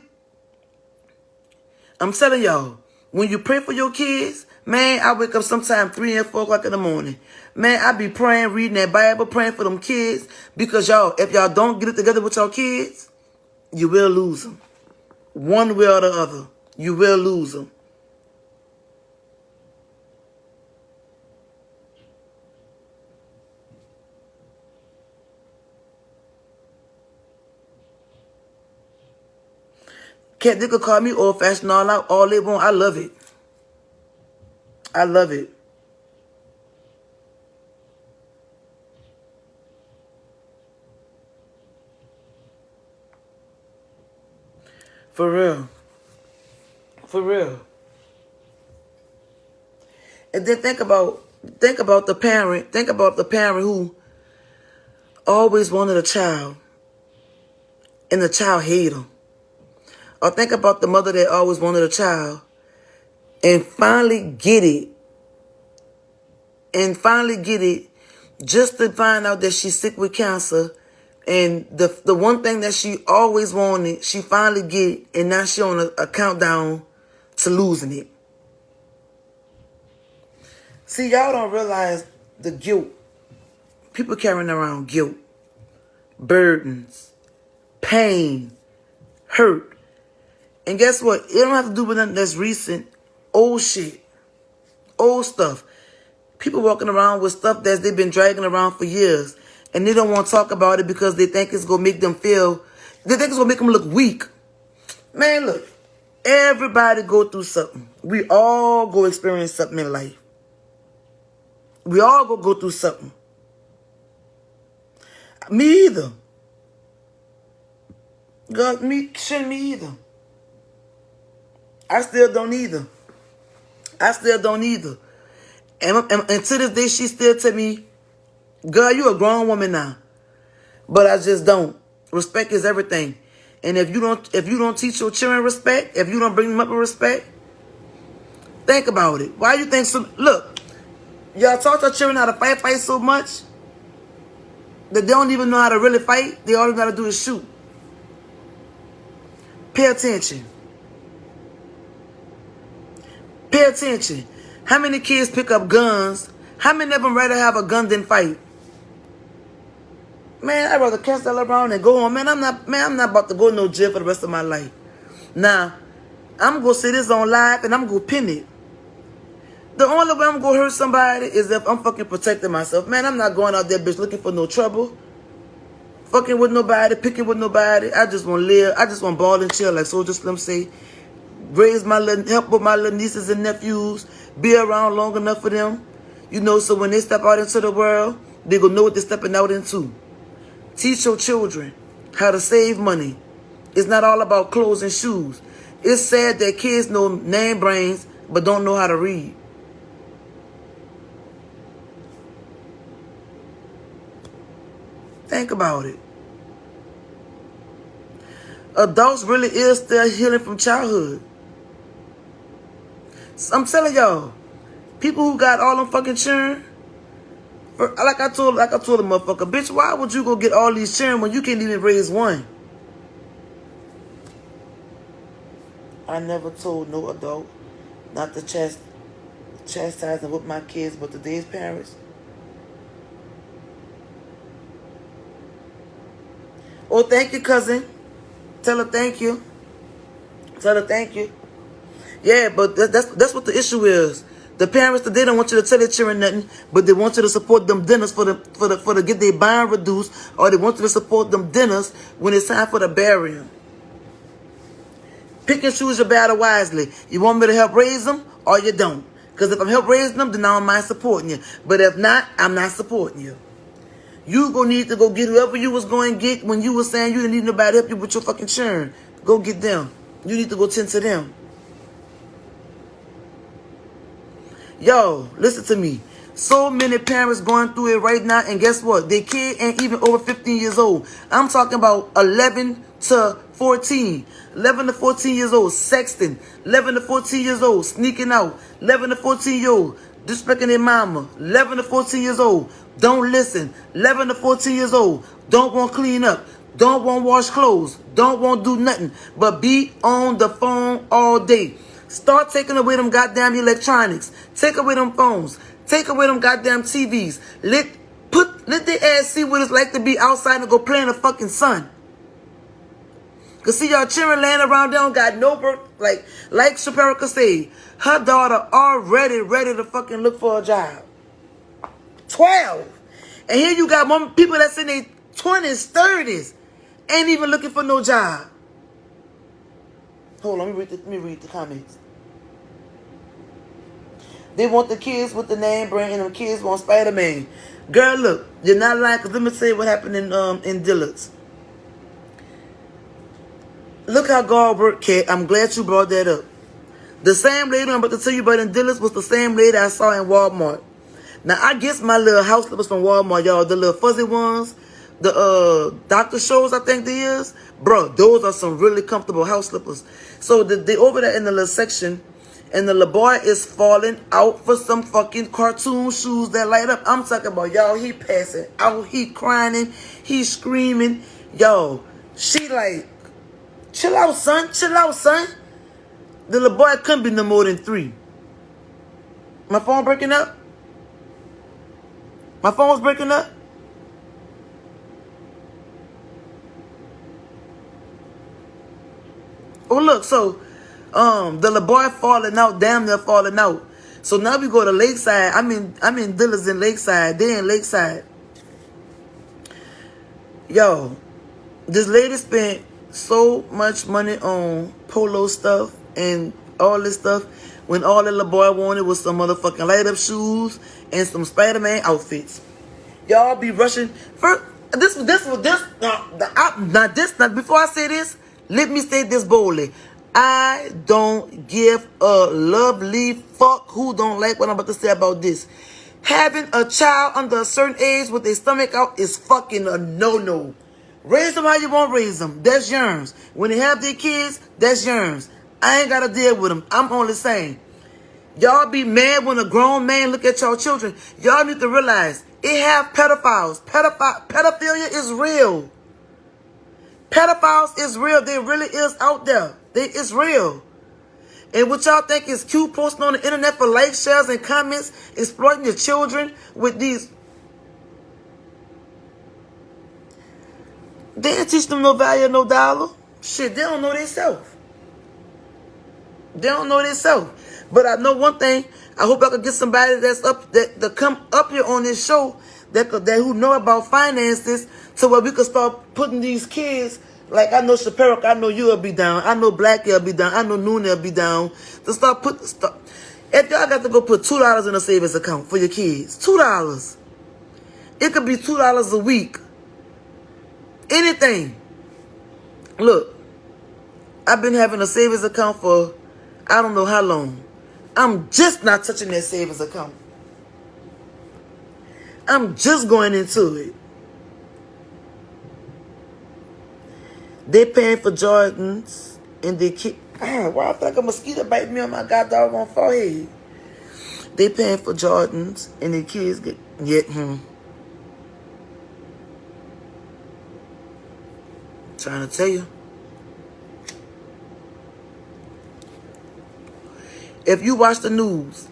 I'm telling y'all, when you pray for your kids, man, I wake up sometime 3 and 4 o'clock in the morning. Man, I be praying, reading that Bible, praying for them kids. Because y'all, if y'all don't get it together with your kids, you will lose them. One way or the other, you will lose them. They could call me old-fashioned all they want. I love it. I love it. For real. For real. And then think about the parent. Think about the parent who always wanted a child and the child hated him. Or think about the mother that always wanted a child and finally get it. And finally get it just to find out that she's sick with cancer. And the one thing that she always wanted, she finally get it. And now she on a countdown to losing it. See, y'all don't realize the guilt. People carrying around guilt, burdens, pain, hurt. And guess what? It don't have to do with nothing that's recent. Old shit. Old stuff. People walking around with stuff that they've been dragging around for years. And they don't want to talk about it because they think it's going to make them feel... They think it's going to make them look weak. Man, look. Everybody go through something. We all go experience something in life. We all go through something. Me either. God, shouldn't me either. I still don't either. I still don't either. And to this day, she still tell me, girl, you a grown woman now. But I just don't. Respect is everything. And if you don't teach your children respect, if you don't bring them up with respect, think about it. Why you think so? Look, y'all taught your children how to fight so much that they don't even know how to really fight. They all you gotta do is shoot. Pay attention. Pay attention. How many kids pick up guns? How many of them rather have a gun than fight? Man, I'd rather catch that around and go home. Man, I'm not about to go to no jail for the rest of my life. Now, I'm going to say this on live and I'm going to pin it. The only way I'm going to hurt somebody is if I'm fucking protecting myself. Man, I'm not going out there, bitch, looking for no trouble. Fucking with nobody, picking with nobody. I just want to live. I just want to ball and chill, like Soulja Slim say. Help with my little nieces and nephews. Be around long enough for them. You know, so when they step out into the world, they gonna know what they're stepping out into. Teach your children how to save money. It's not all about clothes and shoes. It's sad that kids know name brains but don't know how to read. Think about it. Adults really is still healing from childhood. I'm telling y'all, people who got all them fucking children, like I told the motherfucker, bitch, why would you go get all these children when you can't even raise one? I never told no adult not to chastise and whip my kids, but today's parents. Oh, thank you, cousin. Tell her thank you. Tell her thank you. Yeah, but that's what the issue is. The parents, they don't want you to tell their children nothing, but they want you to support them dinners for the get their bond reduced, or they want you to support them dinners when it's time for the burial. Pick and choose your battle wisely. You want me to help raise them, or you don't? Because if I'm help raising them, then I don't mind supporting you. But if not, I'm not supporting you. You gonna need to go get whoever you was going to get when you was saying you didn't need nobody to help you with your fucking churn. Go get them. You need to go tend to them. Yo, listen to me. So many parents going through it right now, and guess what? Their kid ain't even over 15 years old. I'm talking about 11 to 14. 11 to 14 years old, sexting. 11 to 14 years old, sneaking out. 11 to 14 years old, disrespecting their mama. 11 to 14 years old, don't listen. 11 to 14 years old, don't want to clean up. Don't want to wash clothes. Don't want to do nothing but be on the phone all day. Start taking away them goddamn electronics. Take away them phones. Take away them goddamn TVs. Let their ass see what it's like to be outside and go play in the fucking sun. Cause see y'all children laying around, they don't got no work. Like Shapira say, her daughter already ready to fucking look for a job. 12. And here you got more people that's in their 20s, 30s, ain't even looking for no job. Hold on, let me read the comments. They want the kids with the name brand, and the kids want Spider-Man. Girl, look, you're not lying, because let me tell you what happened in Dillard's. Look how God worked, Kat. I'm glad you brought that up. The same lady I'm about to tell you about in Dillard's was the same lady I saw in Walmart. Now, I guess my little house slippers from Walmart, y'all, the little fuzzy ones, the Dr. Scholl's, I think they is. Bro, those are some really comfortable house slippers. So they over there in the little section, and the little boy is falling out for some fucking cartoon shoes that light up. I'm talking about, y'all, he passing out, he crying, he screaming. Yo, she like, chill out, son, chill out, son. The little boy couldn't be no more than 3. My phone breaking up? My phone was breaking up? Oh, look, so the little boy falling out, damn near falling out. So now we go to Lakeside. I'm in Dillard's in Lakeside. They in Lakeside. Yo, this lady spent so much money on polo stuff and all this stuff when all the little boy wanted was some motherfucking light up shoes and some Spider-Man outfits. Y'all be rushing. First, before I say this, let me say this boldly. I don't give a lovely fuck who don't like what I'm about to say about this. Having a child under a certain age with their stomach out is fucking a no-no. Raise them how you want to raise them. That's yours. When they have their kids, that's yours. I ain't got to deal with them. I'm only saying. Y'all be mad when a grown man look at y'all children. Y'all need to realize it have pedophiles. Pedophilia is real. Pedophiles is real. They really is out there. It's real. And what y'all think is cute posting on the internet for likes, shares, and comments, exploiting your children with these. They ain't teach them no value, no dollar. Shit, they don't know themselves. They don't know themselves. But I know one thing. I hope I could get somebody that's up that come up here on this show that who know about finances, so where we could start putting these kids. Like I know Shapiro, I know you'll be down. I know Blackie will be down. I know Noon will be down. To start put stuff. If y'all got to go put $2 in a savings account for your kids, $2. It could be $2 a week. Anything. Look, I've been having a savings account for I don't know how long. I'm just not touching that savings account. I'm just going into it. They paying for Jordans and they keep. Why I feel like a mosquito bite me on my goddamn forehead? They paying for Jordans and their kids get Trying to tell you. If you watch the news.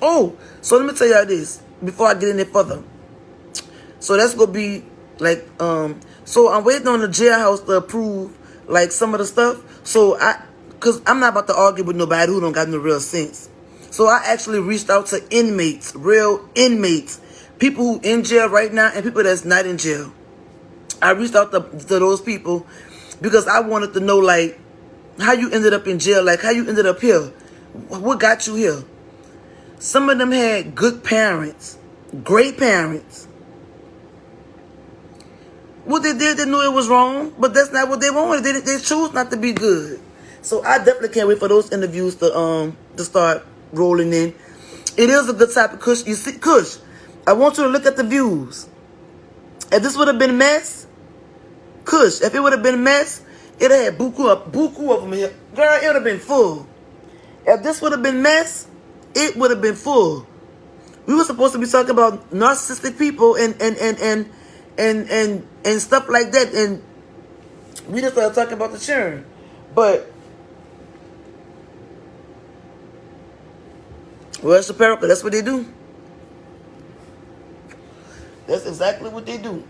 Oh, so let me tell y'all this before I get in there further. So that's gonna be like so I'm waiting on the jailhouse to approve like some of the stuff. So cause I'm not about to argue with nobody who don't got no real sense. So I actually reached out to inmates, real inmates, people who in jail right now and people that's not in jail. I reached out to those people because I wanted to know like how you ended up in jail, like how you ended up here. What got you here? Some of them had good parents, great parents. What they did, they knew it was wrong, but that's not what they wanted. They chose not to be good. So I definitely can't wait for those interviews to start rolling in. It is a good topic, Kush. You see, Kush, I want you to look at the views. If this would have been a mess, Kush, if it would have been a mess, it would have had buku of them here. Girl, it would have been full. If this would have been mess, it would have been full. We were supposed to be talking about narcissistic people and stuff like that, and we just started talking about the churn. But well, it's America. That's what they do. That's exactly what they do.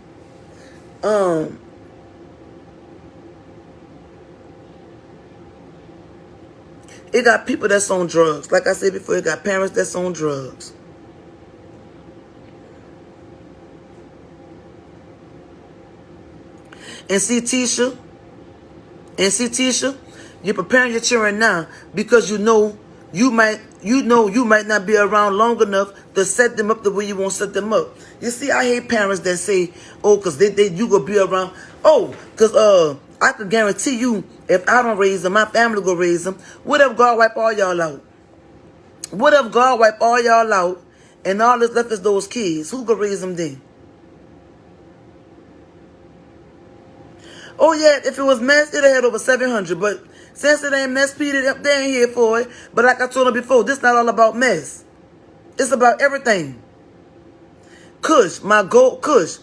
It got people that's on drugs. Like I said before, it got parents that's on drugs. And see, Tisha, you're preparing your children now because you know you might not be around long enough to set them up the way you want to set them up. You see, I hate parents that say, oh, because you gonna be around. Oh, because I can guarantee you, if I don't raise them, my family go raise them. What if God wipe all y'all out? What if God wipe all y'all out and all that's left is those kids? Who gonna raise them then? Oh yeah, if it was mess, it'd have had over 700. But since it ain't mess, Peter, they ain't here for it. But like I told them before, this not all about mess. It's about everything. Kush, Kush,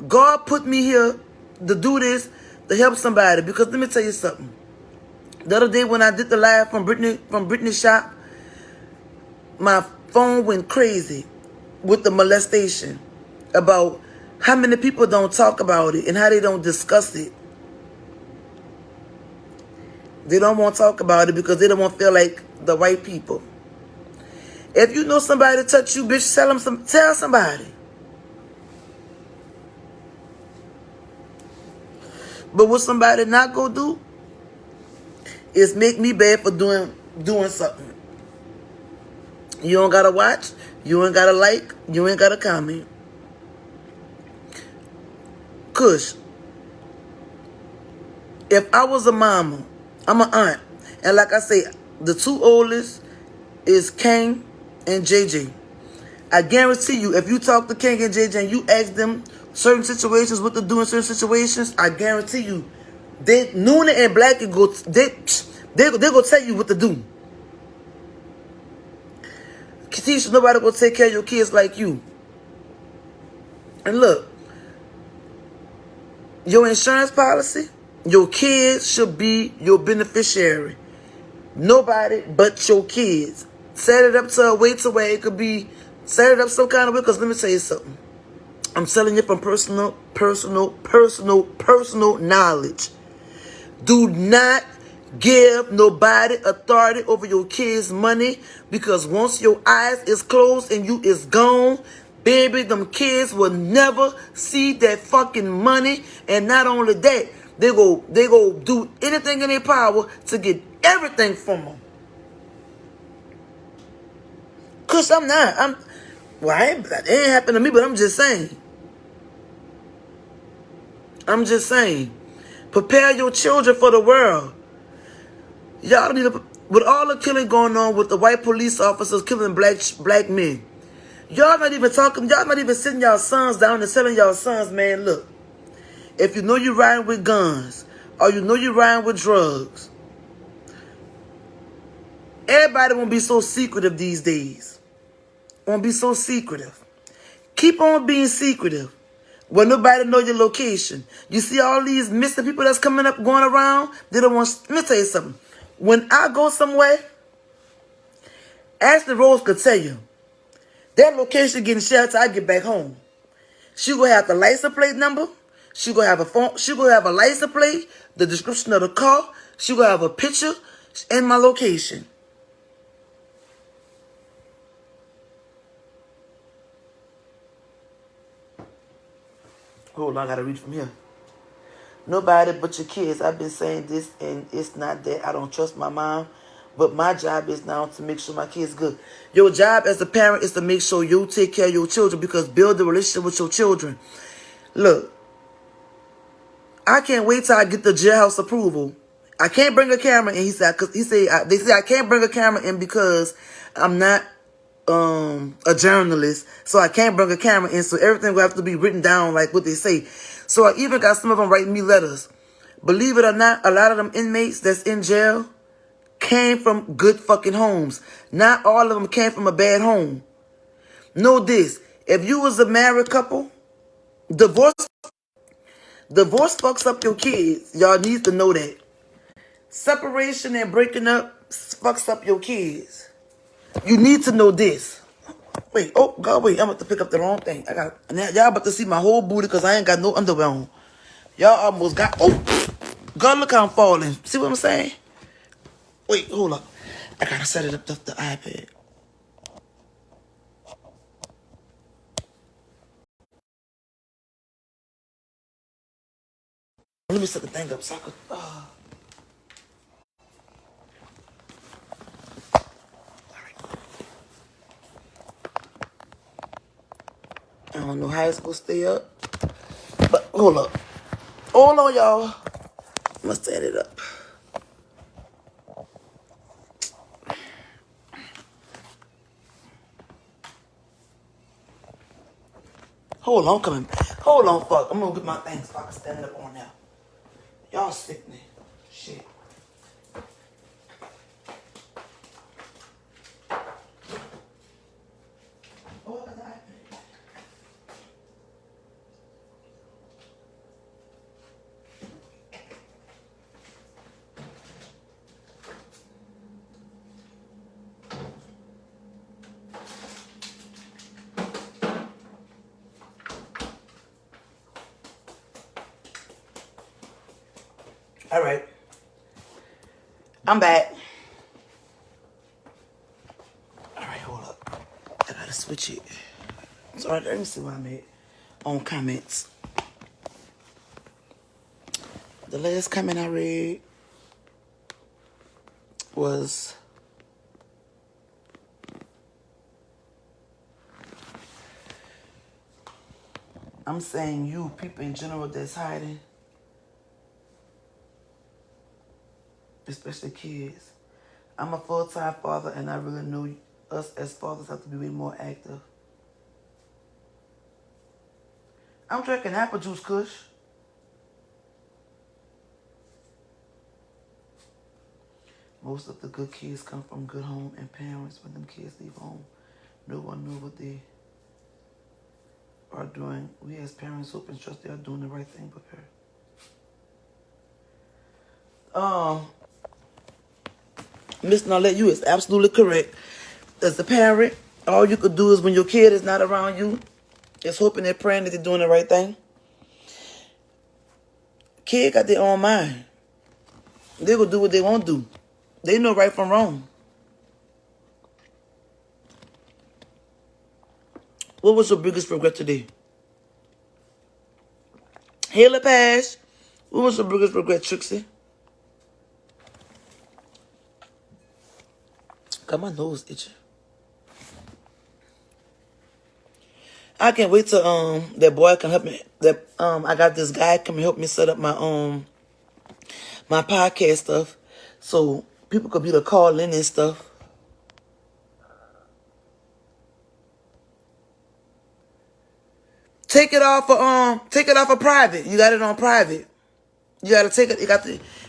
God put me here to do this, to help somebody. Because let me tell you something. The other day when I did the live from Brittany's shop, my phone went crazy with the molestation. About how many people don't talk about it and how they don't discuss it. They don't want to talk about it because they don't want to feel like the white people. If you know somebody touch you, bitch, tell somebody. But what somebody not gonna do is make me bad for doing something. You don't gotta watch, you ain't gotta like, you ain't gotta comment. Kush, if I was a mama, I'm an aunt. And like I say, the two oldest is King and JJ. I guarantee you, if you talk to King and JJ and you ask them certain situations, what to do in certain situations, I guarantee you, Nuna and Blackie they gonna tell you what to do. Tisha, nobody gonna take care of your kids like you. And look, your insurance policy, your kids should be your beneficiary. Nobody but your kids. Set it up to a way to where it could be, set it up some kind of way, because let me tell you something. I'm telling you from personal knowledge. Do not give nobody authority over your kids' money, because once your eyes is closed and you is gone, baby, them kids will never see that fucking money. And not only that, they go do anything in their power to get everything from them. Cause it ain't happened to me, but I'm just saying. Prepare your children for the world. Y'all need to, with all the killing going on with the white police officers killing black men. Y'all not even sitting y'all sons down and telling y'all sons, man, look, if you know you're riding with guns, or you know you're riding with drugs, everybody won't be so secretive these days. Won't be so secretive. Keep on being secretive. When nobody know your location. You see all these missing people that's coming up, going around, they don't want, let me tell you something. When I go somewhere, Ashley Rose could tell you, that location getting shared till I get back home. She gonna have the license plate number. She gonna have a phone. She gonna have a license plate, the description of the car. She gonna have a picture and my location. Hold on, I gotta read from here. Nobody but your kids. I've been saying this, and it's not that I don't trust my mom, But my job is now to make sure my kids good. Your job as a parent is to make sure you take care of your children, because build a relationship with your children. Look, I can't wait till I get the jailhouse approval. I can't bring a camera in. He said, they say I can't bring a camera in because I'm not a journalist, so I can't bring a camera in. So everything will have to be written down like what they say. So I even got some of them writing me letters. Believe it or not, a lot of them inmates that's in jail came from good fucking homes. Not all of them came from a bad home. Know this: if you was a married couple, divorce fucks up your kids. Y'all need to know that. Separation and breaking up fucks up your kids. You need to know this. Wait, oh God, wait, I'm about to pick up the wrong thing. Y'all about to see my whole booty because I ain't got no underwear on. Y'all almost got, oh, God, look how I'm falling. See what I'm saying? Wait, hold up. I gotta set it up to the iPad. Let me set the thing up so I could, I don't know how it's supposed to stay up. But hold up. Hold on, y'all. I'm gonna set it up. Hold on, I'm coming. Hold on, fuck. I'm gonna get my things so I can stand it up on there. Y'all sickening. Shit. Oh, I got the iPad. All right. I'm back. All right, hold up. I gotta switch it. Sorry, let me see where I'm at on comments. The last comment I read was, I'm saying you, people in general that's hiding, especially kids. I'm a full-time father, and I really know us as fathers have to be way more active. I'm drinking apple juice, Kush. Most of the good kids come from good home and parents. When them kids leave home, no one knows what they are doing. We as parents hope and trust they are doing the right thing, prepare. Miss Nolette, you is absolutely correct. As a parent, all you could do is when your kid is not around you, is hoping and praying that they're doing the right thing. Kid got their own mind. They will do what they want to do. They know right from wrong. What was your biggest regret today? Haley Pash, what was your biggest regret, Trixie? Got my nose itching. I can't wait till that boy can help me. That I got this guy come and help me set up my my podcast stuff, so people could be able to call in and stuff. Take it off of private. You got it on private. You gotta take it.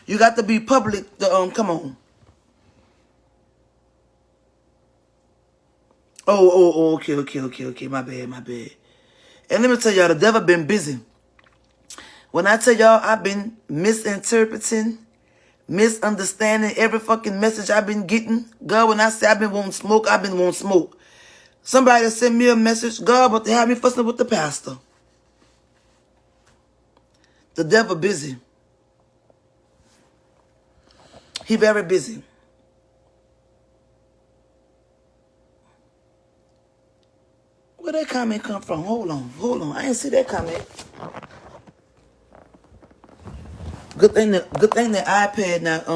You got to be public. Come on. Oh, okay. My bad. And let me tell y'all, the devil been busy. When I tell y'all, I've been misinterpreting, misunderstanding every fucking message I've been getting. God, when I say I've been wanting smoke, I've been wanting smoke. Somebody sent me a message, God, but they have me fussing with the pastor. The devil busy. He very busy. Where that comment come from? Hold on. I didn't see that comment. Good thing that iPad not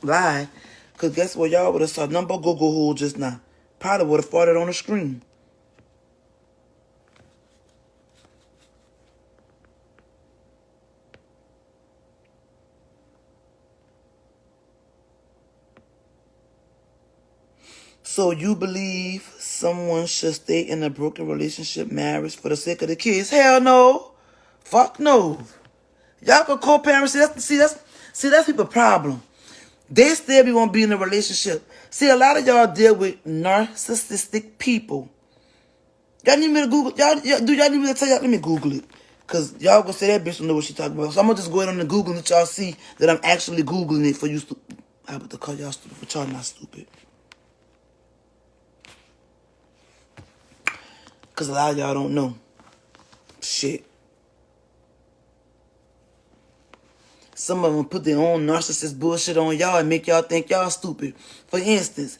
live. Because guess what? Y'all would have saw number go-go hole just now. Probably would have farted on the screen. So you believe someone should stay in a broken relationship, marriage, for the sake of the kids? Hell no. Fuck no. Y'all can co-parent. See, that's people's problem. They still be want to be in a relationship. See, a lot of y'all deal with narcissistic people. Y'all need me to Google? Do y'all need me to tell y'all? Let me Google it. Because y'all gonna say that bitch don't know what she talking about. So I'm gonna just go ahead on the Google and let y'all see that I'm actually Googling it for you. I about to call y'all stupid, but y'all not stupid. Because a lot of y'all don't know. Shit. Some of them put their own narcissist bullshit on y'all and make y'all think y'all stupid. For instance,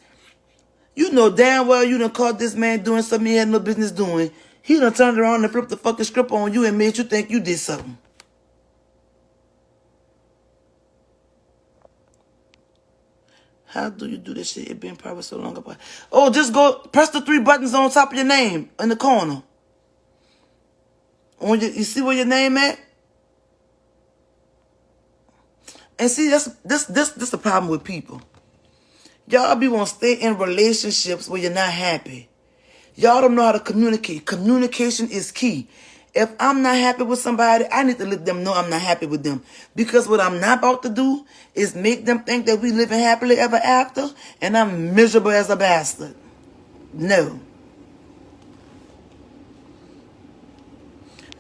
you know damn well you done caught this man doing something he had no business doing. He done turned around and flipped the fucking script on you and made you think you did something. How do you do this shit? It been private so long apart. Oh, just go press the 3 buttons on top of your name in the corner. You see where your name at? And see, this the problem with people. Y'all be want to stay in relationships where you're not happy. Y'all don't know how to communicate. Communication is key. If I'm not happy with somebody, I need to let them know I'm not happy with them. Because what I'm not about to do is make them think that we living happily ever after and I'm miserable as a bastard. No.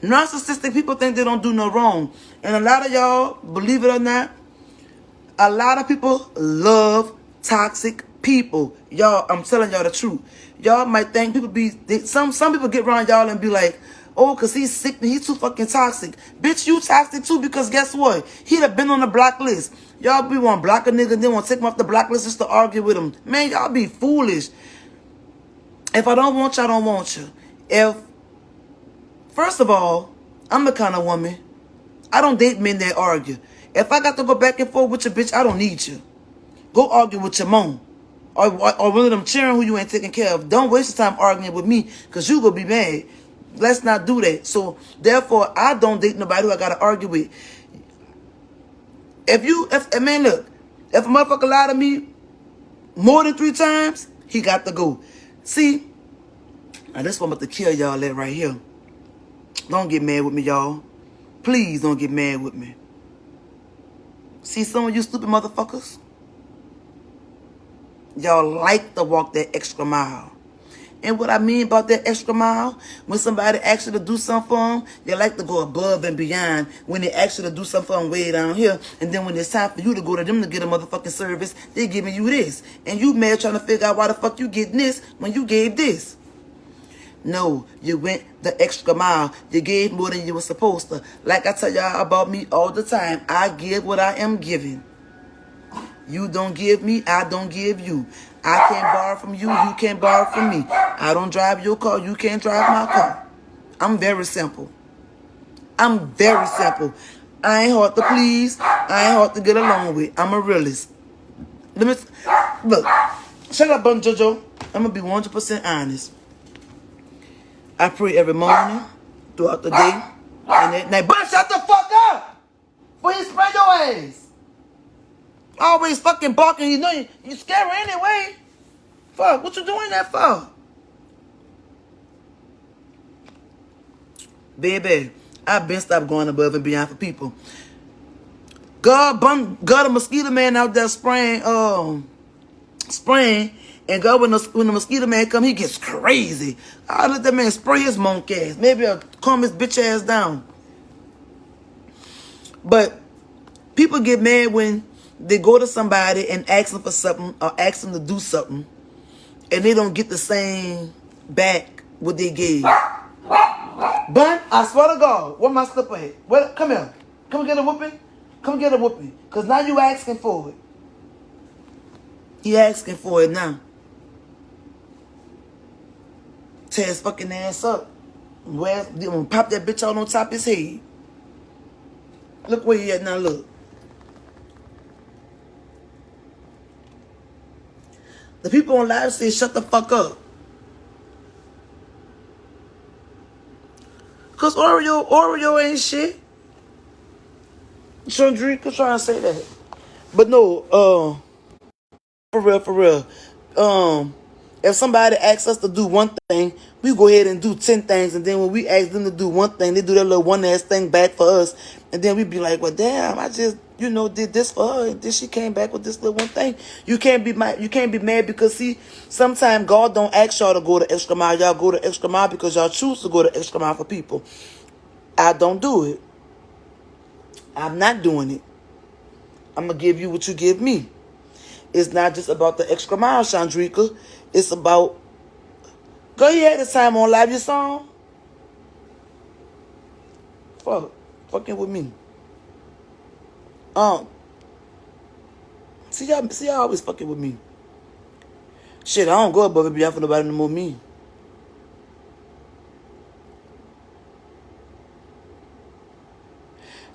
Narcissistic people think they don't do no wrong. And a lot of y'all, believe it or not, a lot of people love toxic people. Y'all, I'm telling y'all the truth. Y'all might think some people get around y'all and be like, oh, because he's sick, he's too fucking toxic. Bitch, you toxic too, because guess what? He'd have been on the block list. Y'all be want to block a nigga, then want to take him off the block list just to argue with him. Man, y'all be foolish. If I don't want you, I don't want you. First of all, I'm the kind of woman, I don't date men that argue. If I got to go back and forth with your bitch, I don't need you. Go argue with your mom. Or one of them cheering who you ain't taking care of. Don't waste your time arguing with me, because you gonna be mad. Let's not do that. So, therefore, I don't date nobody who I gotta argue with. Man, look, if a motherfucker lie to me more than 3 times, he got to go. See, now this one about to kill y'all at right here. Don't get mad with me, y'all. Please don't get mad with me. See, some of you stupid motherfuckers, y'all like to walk that extra mile. And what I mean about that extra mile, when somebody asks you to do something for them, you like to go above and beyond when they ask you to do something for them way down here. And then when it's time for you to go to them to get a motherfucking service, they giving you this. And you mad trying to figure out why the fuck you getting this when you gave this. No, you went the extra mile. You gave more than you were supposed to. Like I tell y'all about me all the time, I give what I am giving. You don't give me, I don't give you. I can't borrow from you, you can't borrow from me. I don't drive your car, you can't drive my car. I'm very simple. I'm very simple. I ain't hard to please. I ain't hard to get along with. I'm a realist. Look, shut up, Bun Jojo. I'm going to be 100% honest. I pray every morning, throughout the day, and at night. But shut the fuck up! Before you spray your ass. Always fucking barking. You know you scare her anyway. Fuck, what you doing that for? Baby, I've been stopped going above and beyond for people. God, a mosquito man out there spraying, and God, when the mosquito man come, he gets crazy. I let that man spray his monk ass. Maybe I'll calm his bitch ass down. But people get mad when they go to somebody and ask them for something or ask them to do something, and they don't get the same back what they gave. But I swear to God, where my slipper at? Come here. Come get a whooping. Come get a whooping. Because now you asking for it. He asking for it now. Tear his fucking ass up. Pop that bitch out on top of his head. Look where he at now, look. The people on live say, shut the fuck up. Because Oreo ain't shit. Chandrika trying to say that. But no, for real. If somebody asks us to do one thing, we go ahead and do 10 things. And then when we ask them to do one thing, they do that little one ass thing back for us. And then we be like, well, damn, I just, did this for her. And then she came back with this little one thing. You can't be mad because, see, sometimes God don't ask y'all to go the extra mile. Y'all go the extra mile because y'all choose to go the extra mile for people. I don't do it. I'm not doing it. I'm going to give you what you give me. It's not just about the extra mile, Chandrika. It's about, girl, you had this time on live your song? Fucking with me. See y'all always fucking with me. Shit, I don't go above and beyond for nobody no more me.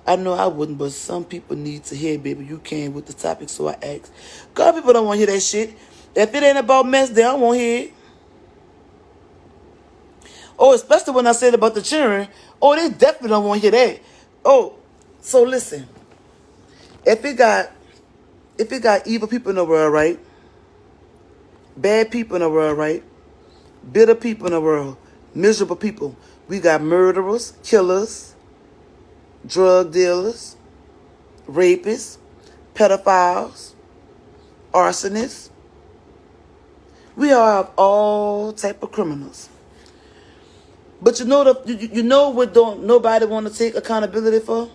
I know I wouldn't, but some people need to hear, baby. You came with the topic, so I asked. God, people don't want to hear that shit. If it ain't about mess, they don't want to hear it. Oh, especially when I said about the children. Oh, they definitely don't want to hear that. Oh, so listen. If it got evil people in the world, right? Bad people in the world, right? Bitter people in the world. Miserable people. We got murderers, killers, drug dealers, rapists, pedophiles, arsonists. We all have all type of criminals. But you know what don't nobody want to take accountability for?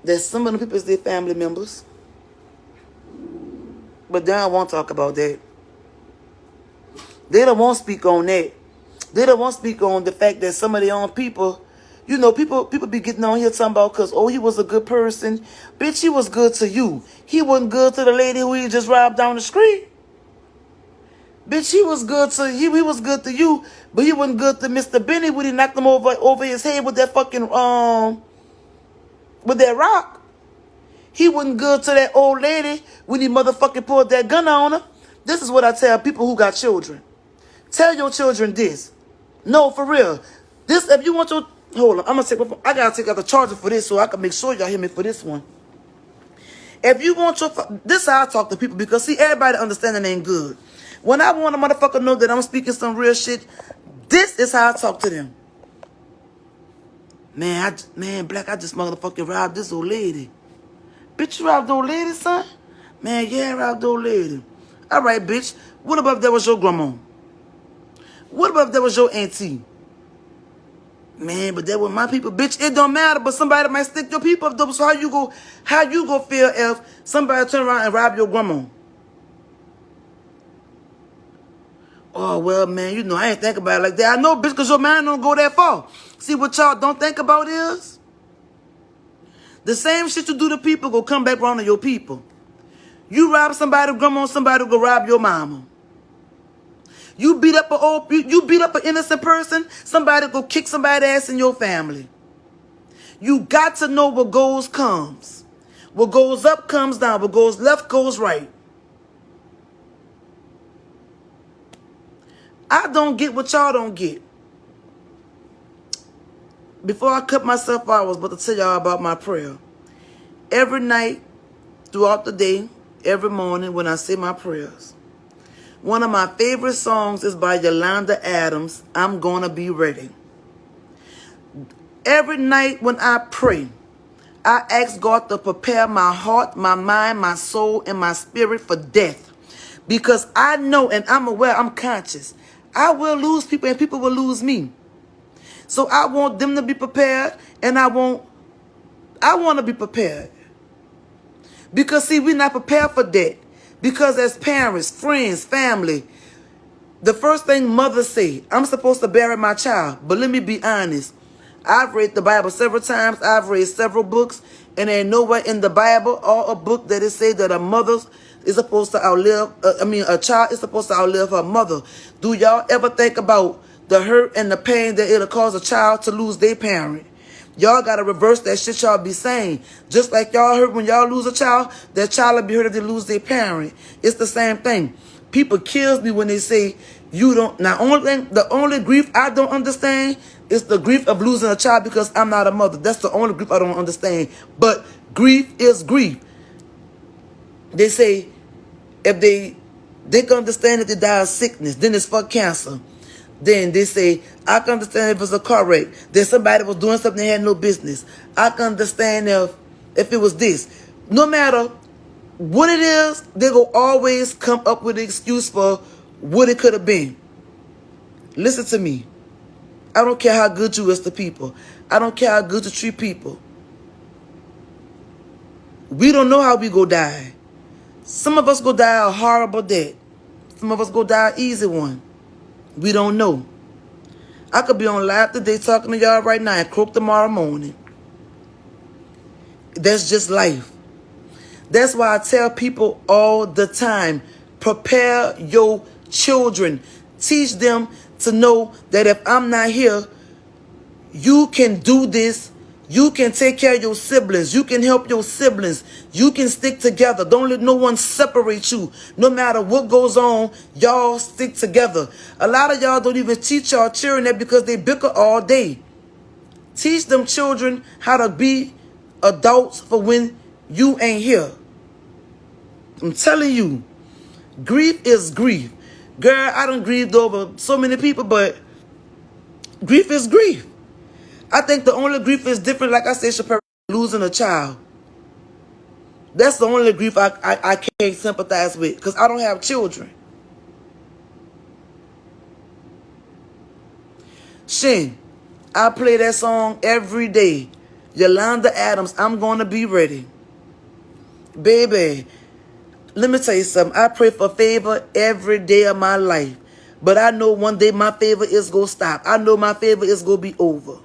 That some of the people is their family members. But they don't want to talk about that. They don't want to speak on that. They don't want to speak on the fact that some of their own people, people be getting on here talking about because, oh, he was a good person. Bitch, he was good to you. He wasn't good to the lady who he just robbed down the street. Bitch, he was good to you. He was good to you, but he wasn't good to Mr. Benny when he knocked him over his head with that fucking with that rock. He wasn't good to that old lady when he motherfucking pulled that gun on her. This is what I tell people who got children. Tell your children this. No, for real. This, if you want your, hold on, I'm gonna take my phone. I gotta take out the charger for this so I can make sure y'all hear me for this one. If you want your, this is how I talk to people because see, everybody understanding ain't good. When I want a motherfucker to know that I'm speaking some real shit, this is how I talk to them. Man, Black, I just motherfucking robbed this old lady. Bitch, you robbed the old lady, son? Man, yeah, I robbed the old lady. All right, bitch. What about if that was your grandma? What about if that was your auntie? Man, but that was my people. Bitch, it don't matter, but somebody might stick your people up. So how you go feel if somebody turn around and rob your grandma? Oh, well, man, I ain't think about it like that. I know, bitch, because your mind don't go that far. See, what y'all don't think about is the same shit you do to people go come back around to your people. You rob somebody's grandma, somebody go rob your mama. You beat up an innocent person, somebody go kick somebody's ass in your family. You got to know what goes comes. What goes up comes down. What goes left goes right. I don't get what y'all don't get. Before I cut myself out, I was about to tell y'all about my prayer. Every night, throughout the day, every morning when I say my prayers, one of my favorite songs is by Yolanda Adams, I'm Gonna Be Ready. Every night when I pray, I ask God to prepare my heart, my mind, my soul, and my spirit for death. Because I know and I'm aware, I'm conscious. I will lose people and people will lose me. So I want them to be prepared and I want to be prepared. Because see, we're not prepared for that. Because as parents, friends, family, the first thing mothers say, I'm supposed to bury my child. But let me be honest. I've read the Bible several times. I've read several books. And there ain't nowhere in the Bible or a book that it says that a mother is supposed to outlive, a child is supposed to outlive her mother. Do y'all ever think about the hurt and the pain that it'll cause a child to lose their parent? Y'all got to reverse that shit y'all be saying. Just like y'all hurt when y'all lose a child, that child will be hurt if they lose their parent. It's the same thing. People kills me when they say you don't. Now, the only grief I don't understand is the grief of losing a child because I'm not a mother. That's the only grief I don't understand. But grief is grief. They say if they can understand that they die of sickness, then it's for cancer. Then they say, I can understand if it's a car wreck, that somebody was doing something they had no business. I can understand if it was this. No matter what it is, they will always come up with an excuse for what it could have been. Listen to me. I don't care how good you is to people. I don't care how good you treat people. We don't know how we go die. Some of us go die a horrible death. Some of us go die an easy one. We don't know. I could be on live today talking to y'all right now and croak tomorrow morning. That's just life. That's why I tell people all the time, prepare your children. Teach them to know that if I'm not here, you can do this. You can take care of your siblings. You can help your siblings. You can stick together. Don't let no one separate you. No matter what goes on, y'all stick together. A lot of y'all don't even teach y'all children that because they bicker all day. Teach them children how to be adults for when you ain't here. I'm telling you, grief is grief. Girl, I done grieved over so many people, but grief is grief. I think the only grief is different, like I said, Chappelle, losing a child. That's the only grief I can't sympathize with because I don't have children. Shin, I play that song every day. Yolanda Adams, I'm going to be ready. Baby, let me tell you something. I pray for favor every day of my life. But I know one day my favor is going to stop. I know my favor is going to be over.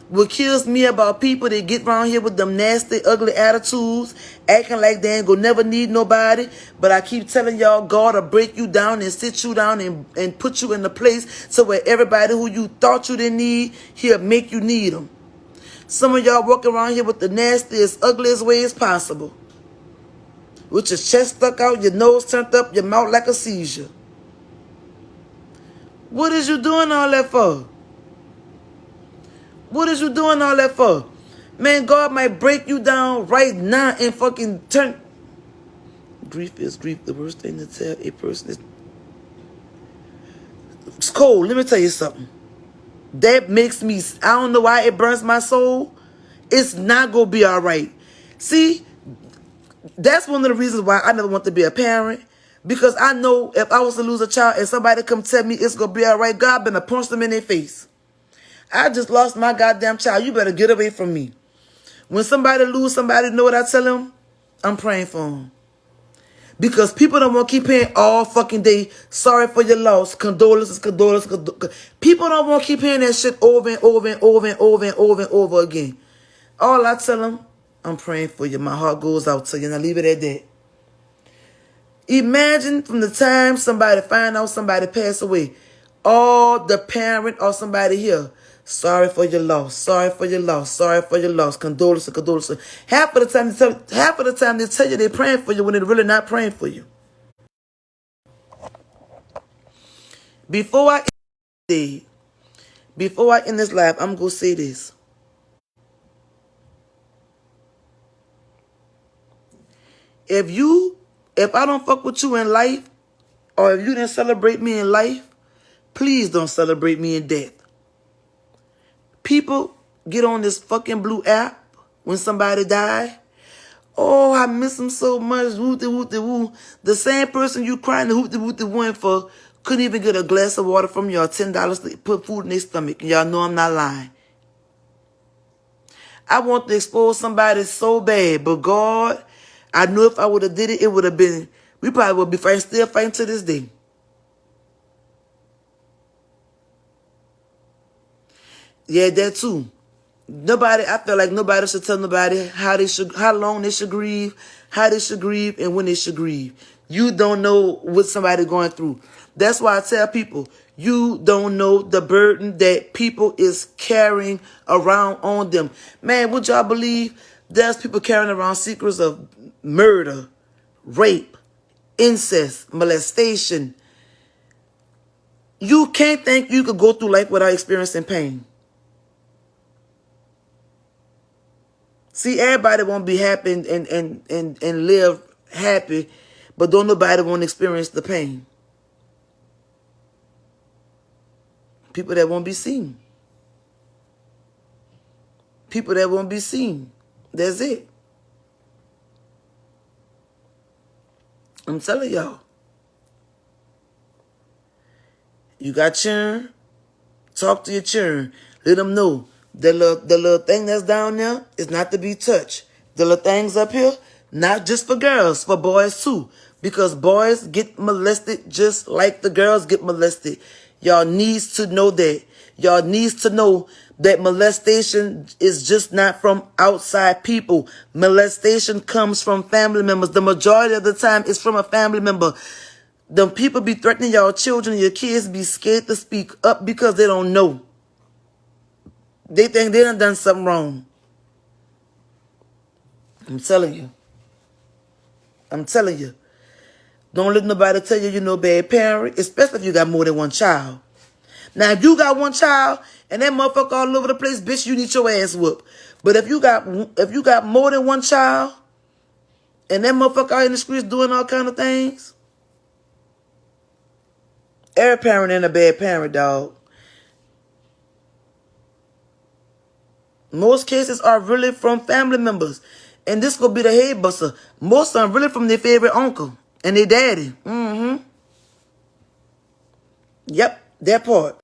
What kills me about people that get around here with them nasty, ugly attitudes, acting like they ain't gonna never need nobody. But I keep telling y'all, God will break you down and sit you down and put you in a place so where everybody who you thought you didn't need, He'll make you need them. Some of y'all walk around here with the nastiest, ugliest ways possible. With your chest stuck out, your nose turned up, your mouth like a seizure. What is you doing all that for? What is you doing all that for? Man, God might break you down right now and fucking turn. Grief is grief. The worst thing to tell a person is... It's cold. Let me tell you something. That makes me... I don't know why it burns my soul. It's not going to be all right. See, that's one of the reasons why I never want to be a parent. Because I know if I was to lose a child and somebody come tell me it's going to be all right, God better punch them in their face. I just lost my goddamn child. You better get away from me. When somebody lose somebody, know what I tell them? I'm praying for them. Because people don't want to keep hearing all fucking day, sorry for your loss, condolences, condolences. People don't want to keep hearing that shit over and over and over and over and over and over again. All I tell them, I'm praying for you. My heart goes out to you. And I leave it at that. Imagine from the time somebody find out somebody passed away, all the parent or somebody here, sorry for your loss. Sorry for your loss. Sorry for your loss. Condolences, condolences. Half of the time they tell you they're praying for you when they're really not praying for you. Before I end this live, I'm gonna say this. If I don't fuck with you in life, or if you didn't celebrate me in life, please don't celebrate me in death. People get on this fucking blue app when somebody die. Oh, I miss him so much. Woo-de-woo-de-woo. The same person you crying the hoot-de-woo-de-woo for couldn't even get a glass of water from y'all, $10 to put food in their stomach. And y'all know I'm not lying. I want to expose somebody so bad, but God, I knew if I would have did it, it would have been, we probably would be fighting, still fighting to this day. Yeah, that too. I feel like nobody should tell nobody how long they should grieve, and when they should grieve. You don't know what somebody going through. That's why I tell people, you don't know the burden that people is carrying around on them. Man, would y'all believe there's people carrying around secrets of murder, rape, incest, molestation? You can't think you could go through life without experiencing pain. See, everybody won't be happy and live happy, but don't nobody want to experience the pain. People that won't be seen. People that won't be seen. That's it. I'm telling y'all. You got children, talk to your children. Let them know the little thing that's down there is not to be touched. The little things up here, not just for girls, for boys too. Because boys get molested just like the girls get molested. Y'all needs to know that. Y'all needs to know that molestation is just not from outside people. Molestation comes from family members. The majority of the time, it's from a family member. Them people be threatening y'all children, your kids be scared to speak up because they don't know. They think they done something wrong. I'm telling you. I'm telling you. Don't let nobody tell you you're no bad parent, especially if you got more than one child. Now, if you got one child and that motherfucker all over the place, bitch, you need your ass whooped. But if you got more than one child and that motherfucker out in the streets doing all kind of things, every parent ain't a bad parent, dog. Most cases are really from family members. And this could be the head buster. Most of them really from their favorite uncle and their daddy. Yep, that part.